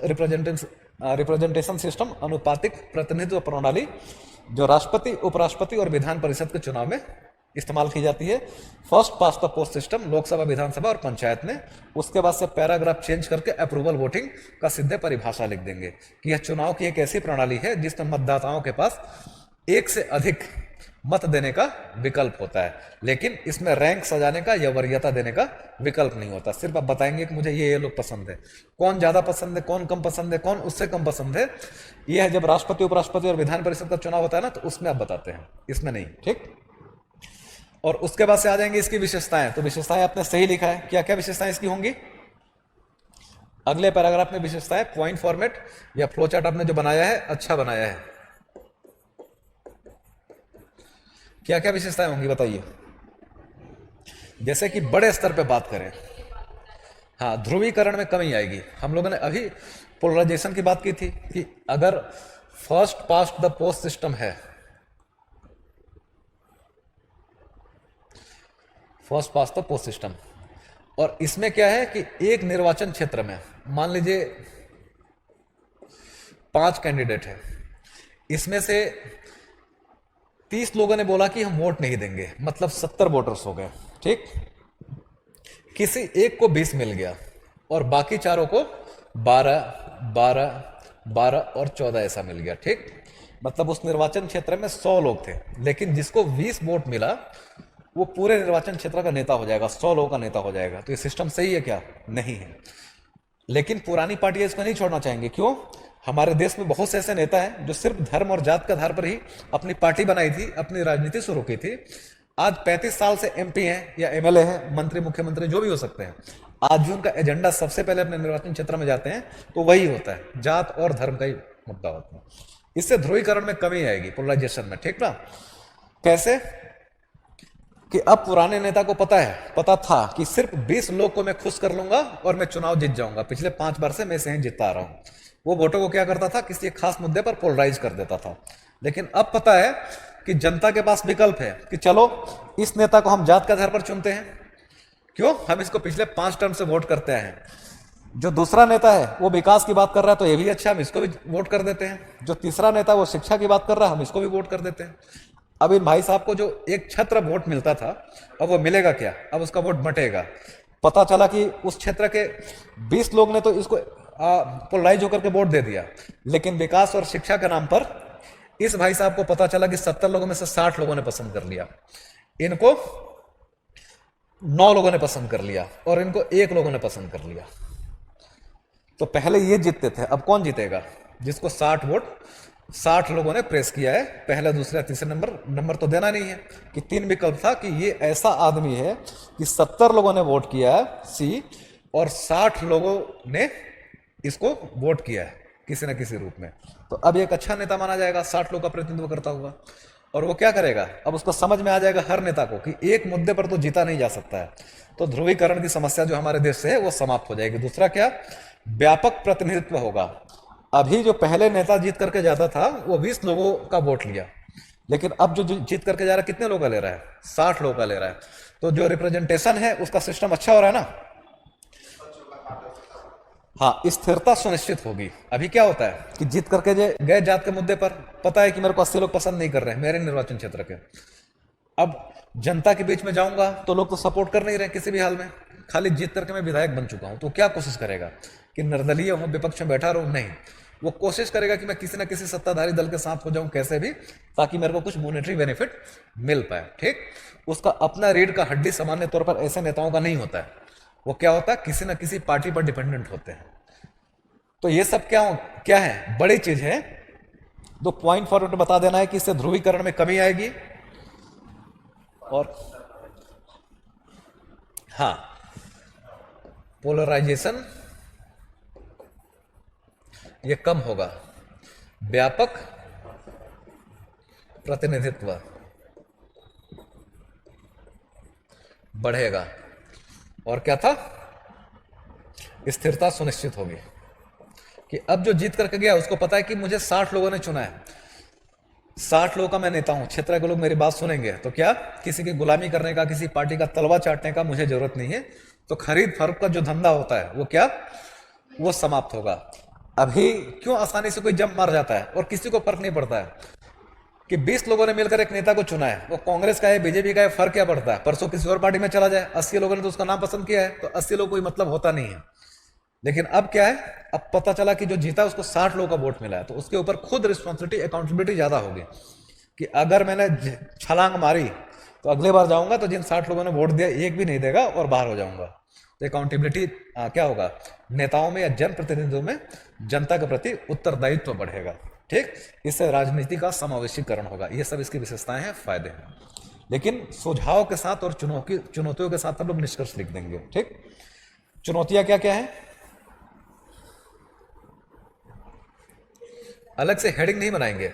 रिप्रेजेंटेशन सिस्टम, अनुपातिक प्रतिनिधित्व प्रणाली, जो राष्ट्रपति, उपराष्ट्रपति और विधान परिषद के चुनाव में इस्तेमाल की जाती है। First past the post system, Lok Sabha, Vidhan Sabha और पंचायत में। उसके बाद से पैराग्राफ चेंज करके अप्रूवल वोटिंग का सीधे परिभाषा लिख देंगे कि यह चुनाव की एक ऐसी प्रणाली है जिसमें मतदाताओं के पास एक से अधिक मत देने का विकल्प होता है, लेकिन इसमें रैंक सजाने का या वरीयता देने का विकल्प नहीं होता। सिर्फ आप बताएंगे कि मुझे ये लोग पसंद है, कौन ज्यादा पसंद है, कौन कम पसंद है, कौन उससे कम पसंद है, यह है जब राष्ट्रपति, उपराष्ट्रपति और विधान परिषद का चुनाव होता है ना, तो उसमें आप बताते हैं, इसमें नहीं। ठीक, और उसके बाद से आ जाएंगे इसकी विशेषताएं। तो विशेषताएं आपने सही लिखा है, क्या क्या विशेषताएं इसकी होंगी? अगले पैराग्राफ में विशेषताएं, पॉइंट फॉर्मेट या फ्लो चार्ट आपने जो बनाया है अच्छा बनाया है। क्या क्या विशेषताएं होंगी बताइए? जैसे कि बड़े स्तर पे बात करें, हाँ, ध्रुवीकरण में कमी आएगी। हम लोगों ने अभी पोलराइजेशन की बात की थी कि अगर first past the post system है, first past the post system, और इसमें क्या है कि एक निर्वाचन क्षेत्र में मान लीजिए 5 कैंडिडेट है, इसमें से 30 लोगों ने बोला कि हम वोट नहीं देंगे, मतलब 70 वोटर्स हो गए। ठीक, किसी एक को 20 मिल गया और बाकी चारों को 12, 12, 12 और 14 ऐसा मिल गया। ठीक, मतलब उस निर्वाचन क्षेत्र में 100 लोग थे, लेकिन जिसको 20 वोट मिला वो पूरे निर्वाचन क्षेत्र का नेता हो जाएगा, 100 लोगों का नेता हो जाएगा। तो ये सिस्टम सही है क्या? नहीं है। लेकिन पुरानी पार्टियां इसको नहीं छोड़ना चाहेंगे। क्यों? हमारे देश में बहुत से ऐसे नेता हैं जो सिर्फ धर्म और जात के आधार पर ही अपनी पार्टी बनाई थी, अपनी राजनीति शुरू की थी। आज 35 साल से एमपी हैं या एमएलए हैं, मंत्री, मुख्यमंत्री जो भी हो सकते हैं, आज भी उनका एजेंडा सबसे पहले अपने निर्वाचन क्षेत्र में जाते हैं तो वही होता है, जात और धर्म का ही मुद्दा होता है। इससे ध्रुवीकरण में कमी आएगी, पोलराइजेशन में। ठीक ना? कैसे? कि अब पुराने नेता को पता था कि सिर्फ 20 लोग को मैं खुश कर लूंगा और मैं चुनाव जीत जाऊंगा। पिछले 5 बार से मैं इसे ही जीतता आ रहा हूं। वो वोटों को क्या करता था? किसी एक खास मुद्दे पर पोलराइज कर देता था। लेकिन अब पता है कि जनता के पास विकल्प है कि चलो इस नेता को हम जात के आधार पर चुनते हैं। क्यों? हम इसको पिछले 5 टर्म से वोट करते हैं। जो दूसरा नेता है वो विकास की बात कर रहा है तो ये भी अच्छा, हम इसको भी वोट कर देते हैं। जो तीसरा नेता वो शिक्षा की बात कर रहा है, हम इसको भी वोट कर देते हैं। अब इन भाई साहब को जो एक छत्र वोट मिलता था, अब वो मिलेगा क्या? अब उसका वोट बटेगा। पता चला कि उस क्षेत्र के 20 लोग ने तो इसको पोलराइज होकर के वोट दे दिया, लेकिन विकास और शिक्षा के नाम पर इस भाई साहब को पता चला कि 70 लोगों में से 60 लोगों ने पसंद कर लिया, इनको 9 लोगों ने पसंद कर लिया और इनको 1 लोगों ने पसंद कर लिया। तो पहले ये जीतते थे, अब कौन जीतेगा? जिसको 60 वोट 60 लोगों ने प्रेस किया है, पहला दूसरा तीसरा नंबर तो देना नहीं है। कि 3 विकल्प था कि ये ऐसा आदमी है कि 70 लोगों ने वोट किया है सी, और 60 लोगों ने इसको वोट किया है किसी न किसी रूप में। तो अब एक अच्छा नेता माना जाएगा 60 लोग का प्रतिनिधित्व करता हुआ। और वो क्या करेगा, अब उसको समझ में आ जाएगा हर नेता को कि एक मुद्दे पर तो जीता नहीं जा सकता है। तो ध्रुवीकरण की समस्या जो हमारे देश से है वो समाप्त हो जाएगी। दूसरा क्या, व्यापक प्रतिनिधित्व होगा। अभी जो पहले नेता जीत करके जाता था वो 20 लोगों का वोट लिया, लेकिन अब जो जीत करके जा रहा है कितने लोगों का ले रहा है, 60 लोगों का ले रहा है। तो जो रिप्रेजेंटेशन है उसका सिस्टम अच्छा हो रहा है ना। हाँ, स्थिरता सुनिश्चित होगी। अभी क्या होता है कि जीत करके गए जात के मुद्दे पर, पता है कि मेरे को 80 लोग पसंद नहीं कर रहे हैं मेरे निर्वाचन क्षेत्र के, अब जनता के बीच में जाऊंगा तो लोग तो सपोर्ट कर नहीं रहे किसी भी हाल में, खाली जीत करके मैं विधायक बन चुका हूं। तो क्या कोशिश करेगा कि निर्दलीय हूं, विपक्ष में बैठा रहूं? नहीं, वो कोशिश करेगा कि मैं किसी ना किसी सत्ताधारी दल के साथ हो जाऊं कैसे भी, ताकि मेरे को कुछ मॉनेटरी बेनिफिट मिल पाए। ठीक, उसका अपना रीढ़ का हड्डी सामान्य तौर पर ऐसे नेताओं का नहीं होता है। वो क्या होता है, किसी ना किसी पार्टी पर डिपेंडेंट होते हैं। तो ये सब क्या है, बड़ी चीज है। तो पॉइंट फॉरवर्ड बता देना है कि इससे ध्रुवीकरण में कमी आएगी, और हाँ, पोलराइजेशन ये कम होगा, व्यापक प्रतिनिधित्व बढ़ेगा, और क्या था, स्थिरता सुनिश्चित होगी। कि अब जो जीत करके गया उसको पता है कि मुझे 60 लोगों ने चुना है, 60 लोगों का मैं नेता हूं, क्षेत्र के लोग मेरी बात सुनेंगे। तो क्या किसी की गुलामी करने का, किसी पार्टी का तलवा चाटने का मुझे जरूरत नहीं है। तो खरीद फरोख्त का जो धंधा होता है वो क्या, वो समाप्त होगा। अभी क्यों आसानी से कोई जंप मार जाता है और किसी को फर्क नहीं पड़ता है कि 20 लोगों ने मिलकर एक नेता को चुना है, वो कांग्रेस का है, बीजेपी का है, फर्क क्या पड़ता है, परसों किसी और पार्टी में चला जाए, 80 लोगों ने तो उसका नाम पसंद किया है, तो 80 लोग कोई मतलब होता नहीं है। लेकिन अब क्या है, अब पता चला कि जो जीता उसको 60 लोगों का वोट मिला है, तो उसके ऊपर खुद रिस्पॉन्सिबिलिटी, अकाउंटेबिलिटी ज्यादा होगी कि अगर मैंने छलांग मारी तो अगले बार जाऊंगा तो जिन 60 लोगों ने वोट दिया एक भी नहीं देगा और बाहर हो जाऊंगा। तो अकाउंटेबिलिटी क्या होगा, नेताओं में या जनप्रतिनिधियों में जनता के प्रति उत्तरदायित्व बढ़ेगा। ठीक, इससे राजनीति का समावेशीकरण होगा। ये सब इसकी विशेषताएं हैं, फायदे हैं। लेकिन सुझाव के साथ और चुनौतियों के साथ हम लोग निष्कर्ष लिख देंगे। ठीक, चुनौतियां क्या क्या है, अलग से हेडिंग नहीं बनाएंगे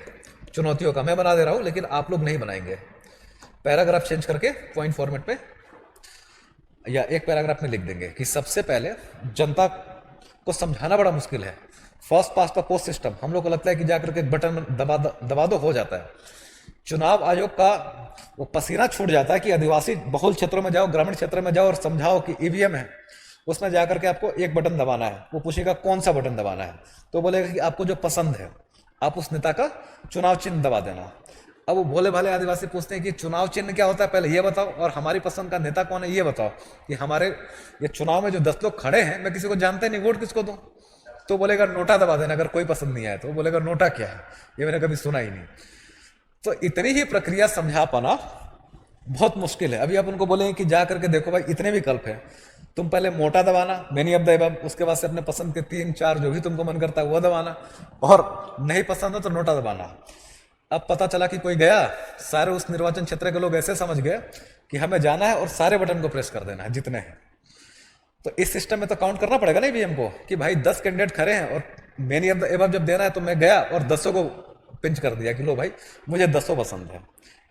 चुनौतियों का, मैं बना दे रहा हूं, लेकिन आप लोग नहीं बनाएंगे। पैराग्राफ चेंज करके पॉइंट फॉर्मेट में या एक पैराग्राफ में लिख देंगे कि सबसे पहले जनता को समझाना बड़ा मुश्किल है। First past the post system, हम लोग को लगता है कि जाकर के बटन दबा दो हो जाता है। चुनाव आयोग का वो पसीना छूट जाता है कि आदिवासी बहुल क्षेत्रों में जाओ, ग्रामीण क्षेत्र में जाओ और समझाओ कि ईवीएम है, उसमें जाकर के आपको एक बटन दबाना है। वो पूछेगा कौन सा बटन दबाना है, तो बोलेगा कि आपको जो पसंद है, आप उस नेता का चुनाव चिन्ह दबा देना। अब वो भोले भाले आदिवासी पूछते हैं कि चुनाव चिन्ह क्या होता है, पहले ये बताओ, और हमारी पसंद का नेता कौन है ये बताओ, कि हमारे ये चुनाव में जो 10 लोग खड़े हैं मैं किसी को जानते नहीं, वोट किसको दूं? तो बोलेगा नोटा दबा देना, अगर कोई पसंद नहीं आया तो बोलेगा नोटा क्या है, ये मैंने कभी सुना ही नहीं। तो इतनी ही प्रक्रिया समझा पाना बहुत मुश्किल है। अभी आप उनको बोलेंगे कि जा करके देखो भाई इतने विकल्प है, तुम पहले मोटा दबाना, मेनी ऑफ द एबव, उसके बाद से अपने पसंद के 3-4 जो भी तुमको मन करता है वो दबाना, और नहीं पसंद हो तो नोटा दबाना। अब पता चला कि कोई गया, सारे उस निर्वाचन क्षेत्र के लोग ऐसे समझ गए कि हमें जाना है और सारे बटन को प्रेस कर देना है जितने हैं। तो इस सिस्टम में तो काउंट करना पड़ेगा ना ईवीएम को कि भाई 10 कैंडिडेट खड़े हैं और मेनी ऑफ द एबव जब देना है तो मैं गया और 10 को पिंच कर दिया कि लो भाई मुझे 10 पसंद है।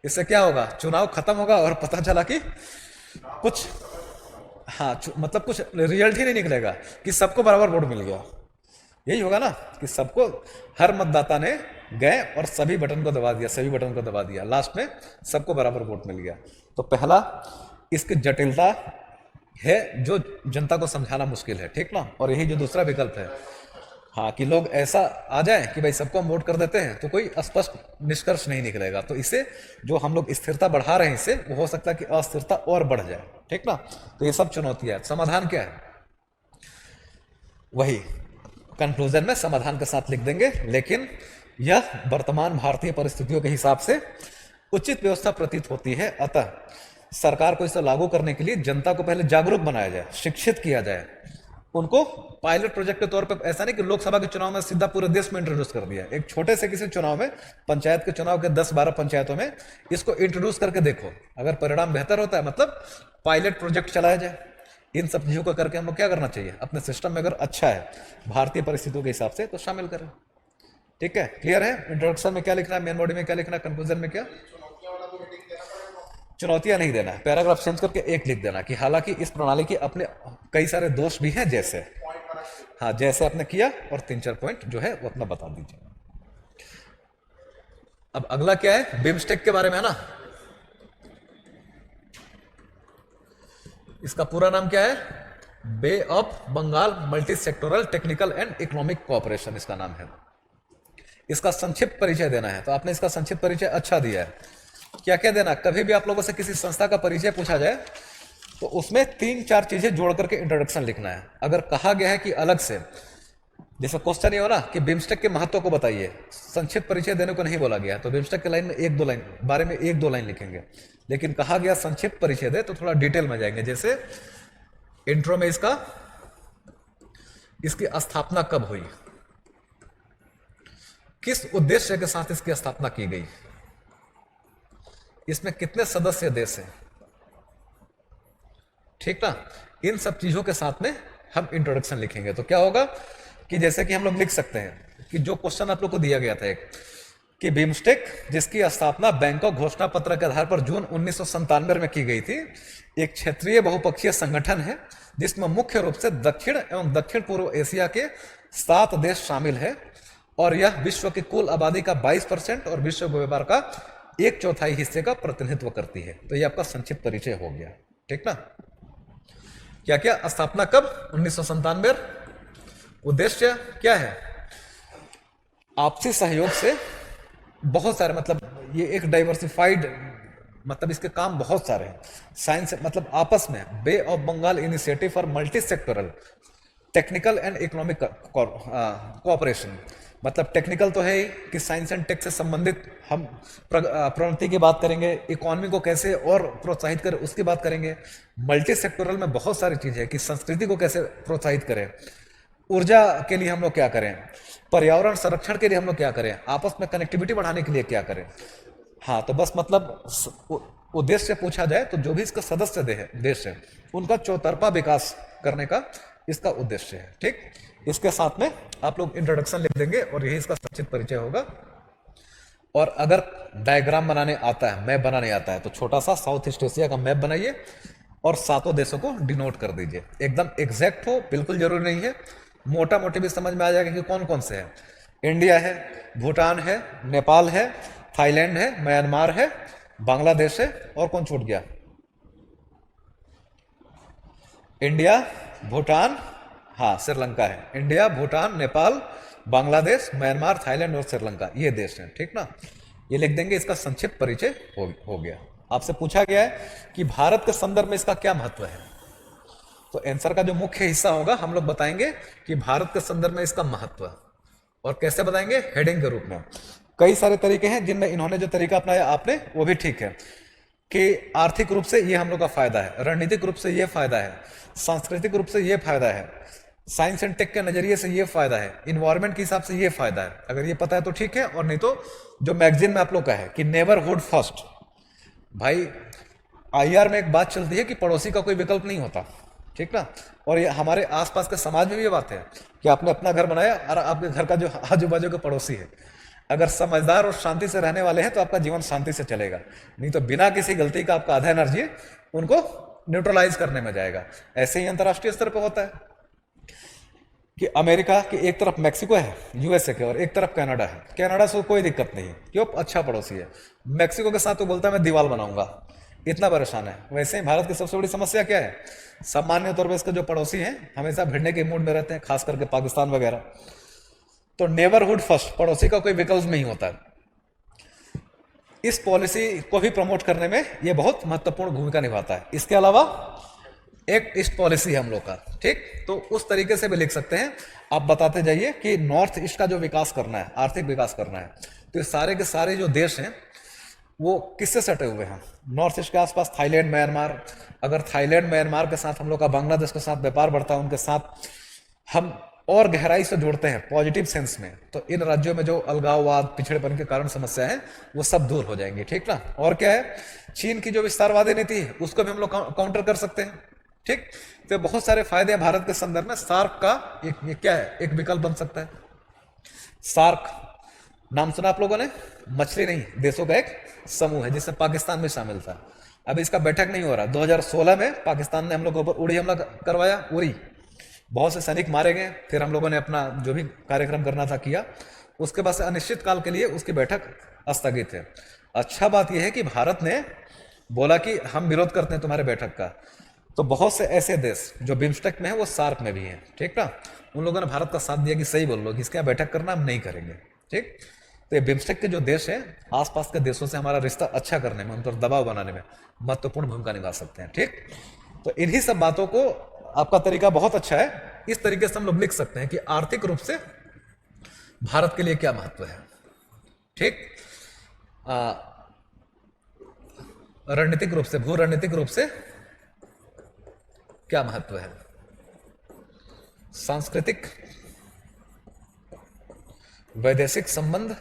इससे क्या होगा, चुनाव खत्म होगा और पता चला कि कुछ मतलब कुछ रिजल्ट ही नहीं निकलेगा कि सबको बराबर वोट मिल गया। यही होगा ना कि सबको, हर मतदाता ने गए और सभी बटन को दबा दिया, लास्ट में सबको बराबर वोट मिल गया। तो पहला इसकी जटिलता है जो जनता को समझाना मुश्किल है, ठीक ना। और यही जो दूसरा विकल्प है, हाँ, कि लोग ऐसा आ जाए कि भाई सबको हम वोट कर देते हैं तो कोई स्पष्ट निष्कर्ष नहीं निकलेगा। तो इससे जो हम लोग स्थिरता बढ़ा रहे हैं, इससे वो हो सकता है कि अस्थिरता और बढ़ जाए, ठीक ना। तो ये सब चुनौतियां है। समाधान क्या है, वही कंक्लूजन में समाधान के साथ लिख देंगे, लेकिन यह वर्तमान भारतीय परिस्थितियों के हिसाब से उचित व्यवस्था प्रतीत होती है। अतः सरकार को इसे लागू करने के लिए जनता को पहले जागरूक बनाया जाए, शिक्षित किया जाए, उनको पायलट प्रोजेक्ट के तौर पे, ऐसा नहीं कि लोकसभा के चुनाव में सीधा पूरे देश में इंट्रोड्यूस कर दिया, एक छोटे से किसी चुनाव में, पंचायत के चुनाव के 10-12 पंचायतों में इसको इंट्रोड्यूस करके देखो, अगर परिणाम बेहतर होता है मतलब पायलट प्रोजेक्ट चलाया जाए। इन सब चीजों को करके हम लोग क्या करना चाहिए, अपने सिस्टम में अगर अच्छा है भारतीय परिस्थितियों के हिसाब से तो शामिल करें। ठीक है, क्लियर है? इंट्रोडक्शन में क्या लिखना है, मेन बॉडी में क्या लिखना है, कंक्लूजन में क्या? चुनौतियां नहीं देना, पैराग्राफ चेंज करके एक लिख देना कि हालांकि इस प्रणाली के अपने कई सारे दोष भी हैं, जैसे हाँ जैसे आपने किया, और 3-4 पॉइंट जो है वो अपना बता दीजिए। अब अगला क्या है, बिम्स्टेक के बारे में है ना। इसका पूरा नाम क्या है, Bay of Bengal multi sectoral technical and economic cooperation इसका नाम है। इसका संक्षिप्त परिचय देना है, तो आपने इसका संक्षिप्त परिचय अच्छा दिया है। क्या क्या देना, कभी भी आप लोगों से किसी संस्था का परिचय पूछा जाए तो उसमें 3-4 चीजें जोड़ करके इंट्रोडक्शन लिखना है। अगर कहा गया है कि अलग से, जैसे क्वेश्चन ये हो ना कि बिम्स्टेक के महत्व को बताइए, संक्षिप्त परिचय देने को नहीं बोला गया, तो बिम्स्टेक के लाइन में 1-2 लाइन बारे में 1-2 लाइन लिखेंगे। लेकिन कहा गया संक्षिप्त परिचय दे तो थोड़ा डिटेल में जाएंगे, जैसे इंट्रो में इसकी स्थापना कब हुई, किस उद्देश्य के साथ इसकी स्थापना की गई, इसमें कितने सदस्य देश हैं, ठीक ना। इन सब चीजों के साथ में हम इंट्रोडक्शन लिखेंगे तो क्या होगा कि जैसे कि हम लोग लिख सकते हैं कि जो क्वेश्चन आप लोग को दिया गया था एक, कि बिम्स्टेक जिसकी स्थापना बैंकॉक घोषणा पत्र के आधार पर जून 1997 में की गई थी, एक क्षेत्रीय बहुपक्षीय संगठन है जिसमें मुख्य रूप से दक्षिण एवं दक्षिण पूर्व एशिया के 7 देश शामिल है, और यह विश्व की कुल आबादी का 22% और विश्व व्यापार का 1/4 हिस्से का प्रतिनिधित्व करती है। तो यह आपका संक्षिप्त परिचय हो गया, ठीक ना। क्या क्या, स्थापना कब, 1997। उद्देश्य क्या है, आपसी सहयोग से बहुत सारे, मतलब ये एक डाइवर्सिफाइड, मतलब इसके काम बहुत सारे हैं। साइंस मतलब आपस में Bay of Bengal initiative for multi sectoral technical and economic cooperation, मतलब टेक्निकल तो है ही कि साइंस एंड टेक से संबंधित हम प्रवृत्ति की बात करेंगे, इकोनॉमी को कैसे और प्रोत्साहित करें उसकी बात करेंगे। मल्टी सेक्टोरल में बहुत सारी चीजें हैं कि संस्कृति को कैसे प्रोत्साहित करें, ऊर्जा के लिए हम लोग क्या करें, पर्यावरण संरक्षण के लिए हम लोग क्या करें, आपस में कनेक्टिविटी बढ़ाने के लिए क्या करें। हाँ, तो बस मतलब उद्देश्य पूछा जाए तो जो भी इसका सदस्य देश है उनका चौतरफा विकास करने का इसका उद्देश्य है, ठीक। इसके साथ में आप लोग इंट्रोडक्शन लिख देंगे और यही इसका संक्षिप्त परिचय होगा। और अगर डायग्राम बनाने आता है, मैप बनाने आता है, तो छोटा सा साउथ ईस्ट एशिया का मैप बनाइए और 7 देशों को डिनोट कर दीजिए। एकदम एग्जैक्ट हो बिल्कुल जरूरी नहीं है, मोटा मोटी भी समझ में आ जाएगा कि कौन कौन से हैं। इंडिया है, भूटान है, नेपाल है, थाईलैंड है, म्यांमार है, बांग्लादेश है, और कौन छूट गया, इंडिया, भूटान, हाँ श्रीलंका है। India, Bhutan, Nepal, Bangladesh, Myanmar, Thailand और श्रीलंका, ये देश हैं, ठीक ना। ये लिख देंगे, इसका संक्षिप्त परिचय हो गया। आपसे पूछा गया है कि भारत के संदर्भ में इसका क्या महत्व है, तो आंसर का जो मुख्य हिस्सा होगा हम लोग बताएंगे कि भारत के संदर्भ में इसका महत्व, और कैसे बताएंगे, हेडिंग के रूप में। कई सारे तरीके हैं जिनमें इन्होंने जो तरीका अपनाया आपने वो भी ठीक है, कि आर्थिक रूप से ये हम लोग का फायदा है, रणनीतिक रूप से ये फायदा है, सांस्कृतिक रूप से ये फायदा है, साइंस एंड टेक के नजरिए से ये फायदा है, इन्वायरमेंट के हिसाब से ये फायदा है। अगर ये पता है तो ठीक है, और नहीं तो जो मैगजीन में आप लोग का है कि नेबरहुड फर्स्ट, भाई आईआर में एक बात चलती है कि पड़ोसी का कोई विकल्प नहीं होता, ठीक ना। और ये हमारे आसपास के समाज में भी ये बात है कि आपने अपना घर बनाया और आपके घर का जो आजू बाजू के पड़ोसी है अगर समझदार और शांति से रहने वाले हैं तो आपका जीवन शांति से चलेगा, नहीं तो बिना किसी गलती का आपका आधा एनर्जी उनको न्यूट्रलाइज करने में जाएगा। ऐसे ही अंतर्राष्ट्रीय स्तर पर होता है कि अमेरिका की एक तरफ मैक्सिको है यूएसए के, और एक तरफ कनाडा है। कनाडा से कोई दिक्कत नहीं है, क्यों, अच्छा पड़ोसी है। मैक्सिको के साथ तो बोलता है मैं दीवार बनाऊंगा, इतना परेशान है। वैसे ही भारत की सबसे बड़ी समस्या क्या है, सामान्य तौर पर इसके जो पड़ोसी हैं हमेशा भिड़ने के मूड में रहते हैं, खास करके पाकिस्तान वगैरह। तो नेबरहुड फर्स्ट, पड़ोसी का कोई विकल्प नहीं होता। इस पॉलिसी को भी प्रमोट करने में यह बहुत महत्वपूर्ण भूमिका निभाता है। इसके अलावा एक्ट ईस्ट पॉलिसी है हम लोग का, ठीक, तो उस तरीके से भी लिख सकते हैं। आप बताते जाइए कि नॉर्थ ईस्ट का जो विकास करना है, आर्थिक विकास करना है, तो ये सारे के सारे जो देश हैं वो किससे सटे हुए हैं, नॉर्थ ईस्ट के आसपास थाईलैंड, म्यांमार। अगर थाईलैंड, म्यांमार के साथ हम लोग का बांग्लादेश के साथ व्यापार बढ़ता है, उनके साथ हम और गहराई से जोड़ते हैं पॉजिटिव सेंस में, तो इन राज्यों में जो अलगाववाद, पिछड़ेपन के कारण समस्या है वो सब दूर हो जाएंगी, ठीक ना। और क्या है, चीन की जो विस्तारवादी नीति है उसको भी हम लोग काउंटर कर सकते हैं, ठीक। तो बहुत सारे फायदे हैं भारत के संदर्भ में। सार्क का एक ये क्या है, एक विकल्प बन सकता है। सार्क नाम सुना आप लोगों ने? मछली नहीं, देशों का एक समूह है जिसमें पाकिस्तान भी शामिल था। अब इसका बैठक नहीं हो रहा। 2016 में पाकिस्तान ने हम लोगों पर उड़ी हमला करवाया, उड़ी, बहुत से सैनिक मारे गए। फिर हम लोगों ने अपना जो भी कार्यक्रम करना था किया, उसके बाद से अनिश्चित काल के लिए उसकी बैठक स्थगित है। अच्छा बात यह है कि भारत ने बोला कि हम विरोध करते हैं तुम्हारे बैठक का। तो बहुत से ऐसे देश जो बिम्स्टेक में है वो सार्क में भी हैं, ठीक ना। उन लोगों ने भारत का साथ दिया कि सही बोल लो कि इसके यहाँ बैठक करना हम नहीं करेंगे, ठीक। तो ये बिम्स्टेक के जो देश हैं आसपास के देशों से हमारा रिश्ता अच्छा करने में, उन पर दबाव बनाने में महत्वपूर्ण भूमिका निभा सकते हैं, ठीक। तो इन्हीं सब बातों को, आपका तरीका बहुत अच्छा है, इस तरीके से हम लोग लिख सकते हैं कि आर्थिक रूप से भारत के लिए क्या महत्व है, ठीक। रणनीतिक रूप से, भू रणनीतिक रूप से क्या महत्व है, सांस्कृतिक वैदेशिक संबंध,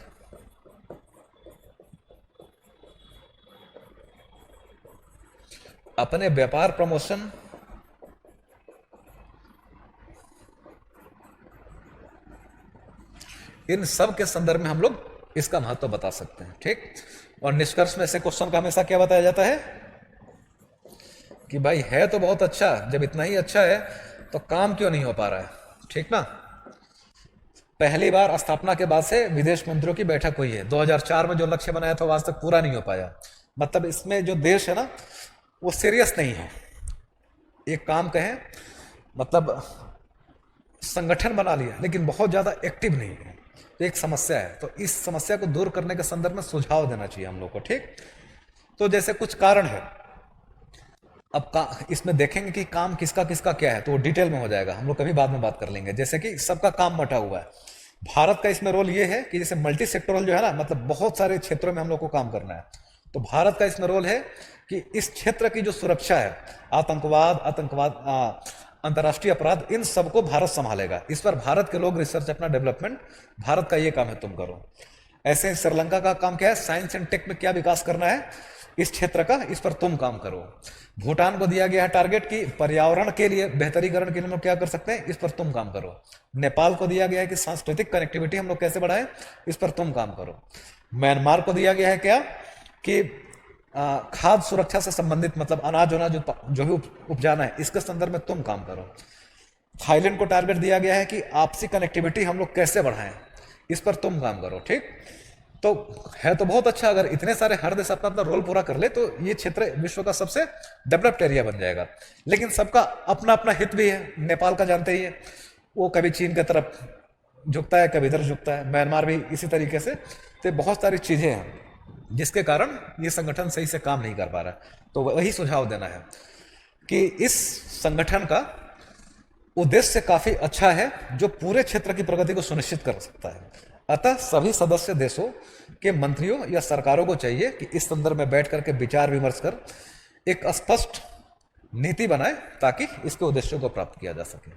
अपने व्यापार प्रमोशन, इन सब के संदर्भ में हम लोग इसका महत्व बता सकते हैं, ठीक। और निष्कर्ष में से क्वेश्चन का हमेशा क्या बताया जाता है कि भाई है तो बहुत अच्छा, जब इतना ही अच्छा है तो काम क्यों नहीं हो पा रहा है, ठीक ना। पहली बार स्थापना के बाद से विदेश मंत्रियों की बैठक हुई है। 2004 में जो लक्ष्य बनाया था वो आज तक पूरा नहीं हो पाया। मतलब इसमें जो देश है ना वो सीरियस नहीं है। एक काम कहें, मतलब संगठन बना लिया लेकिन बहुत ज्यादा एक्टिव नहीं है, तो एक समस्या है। तो इस समस्या को दूर करने के संदर्भ में सुझाव देना चाहिए हम लोग को, ठीक। तो जैसे कुछ कारण है, अब इसमें देखेंगे कि काम किसका किसका क्या है, तो वो डिटेल में हो जाएगा, हम लोग कभी बाद में बात कर लेंगे। जैसे कि सबका काम बटा हुआ है। भारत का इसमें रोल ये है कि जैसे मल्टी सेक्टोरल जो है ना, मतलब बहुत सारे क्षेत्रों में हम लोग को काम करना है। तो भारत का इसमें रोल है कि इस क्षेत्र की जो सुरक्षा है, आतंकवाद, अंतर्राष्ट्रीय अपराध, इन सबको भारत संभालेगा। इस पर भारत के लोग रिसर्च, अपना डेवलपमेंट, भारत का ये काम है, तुम करो। ऐसे श्रीलंका का काम क्या है, साइंस एंड टेक में क्या विकास करना है इस क्षेत्र का, इस पर तुम काम करो। भूटान को दिया गया है टारगेट कि पर्यावरण के लिए, बेहतरीकरण के लिए हम लोग क्या कर सकते हैं, इस पर तुम काम करो। नेपाल को दिया गया है कि सांस्कृतिक कनेक्टिविटी हम लोग कैसे बढ़ाएं, इस पर तुम काम करो। म्यांमार को दिया गया है क्या कि खाद्य सुरक्षा से संबंधित, मतलब अनाज जो भी उपजाना है, इसके संदर्भ में तुम काम करो। थाईलैंड को टारगेट दिया गया है कि आपसी कनेक्टिविटी हम लोग कैसे बढ़ाएं, इस पर तुम काम करो, ठीक। तो है तो बहुत अच्छा, अगर इतने सारे हर देश अपना अपना रोल पूरा कर ले तो ये क्षेत्र विश्व का सबसे डेवलप्ड एरिया बन जाएगा। लेकिन सबका अपना अपना हित भी है। नेपाल का जानते ही है, वो कभी चीन की तरफ झुकता है, कभी इधर झुकता है। म्यांमार भी इसी तरीके से। तो बहुत सारी चीजें हैं जिसके कारण ये संगठन सही से काम नहीं कर पा रहा। तो वही सुझाव देना है कि इस संगठन का उद्देश्य काफी अच्छा है जो पूरे क्षेत्र की प्रगति को सुनिश्चित कर सकता है। अतः सभी सदस्य देशों के मंत्रियों या सरकारों को चाहिए कि इस संदर्भ में बैठ करके विचार विमर्श कर एक स्पष्ट नीति बनाए ताकि इसके उद्देश्यों को प्राप्त किया जा सके।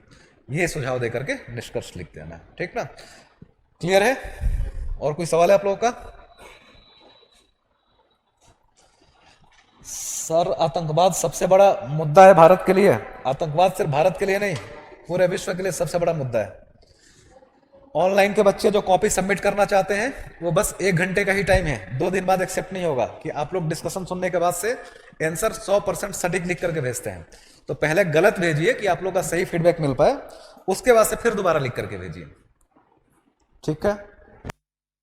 यह सुझाव देकर के निष्कर्ष लिख देना, ठीक ना। क्लियर है? और कोई सवाल है आप लोगों का? सर, आतंकवाद सबसे बड़ा मुद्दा है भारत के लिए। आतंकवाद सिर्फ भारत के लिए नहीं, पूरे विश्व के लिए सबसे बड़ा मुद्दा है। ऑनलाइन के बच्चे जो कॉपी सबमिट करना चाहते हैं वो बस 1 घंटे का ही टाइम है, 2 दिन बाद एक्सेप्ट नहीं होगा। कि आप लोग डिस्कशन सुनने के बाद से आंसर 100% सटीक लिख करके भेजते हैं, तो पहले गलत भेजिए कि आप लोग का सही फीडबैक मिल पाए, उसके बाद से फिर दोबारा लिख करके भेजिए, ठीक है।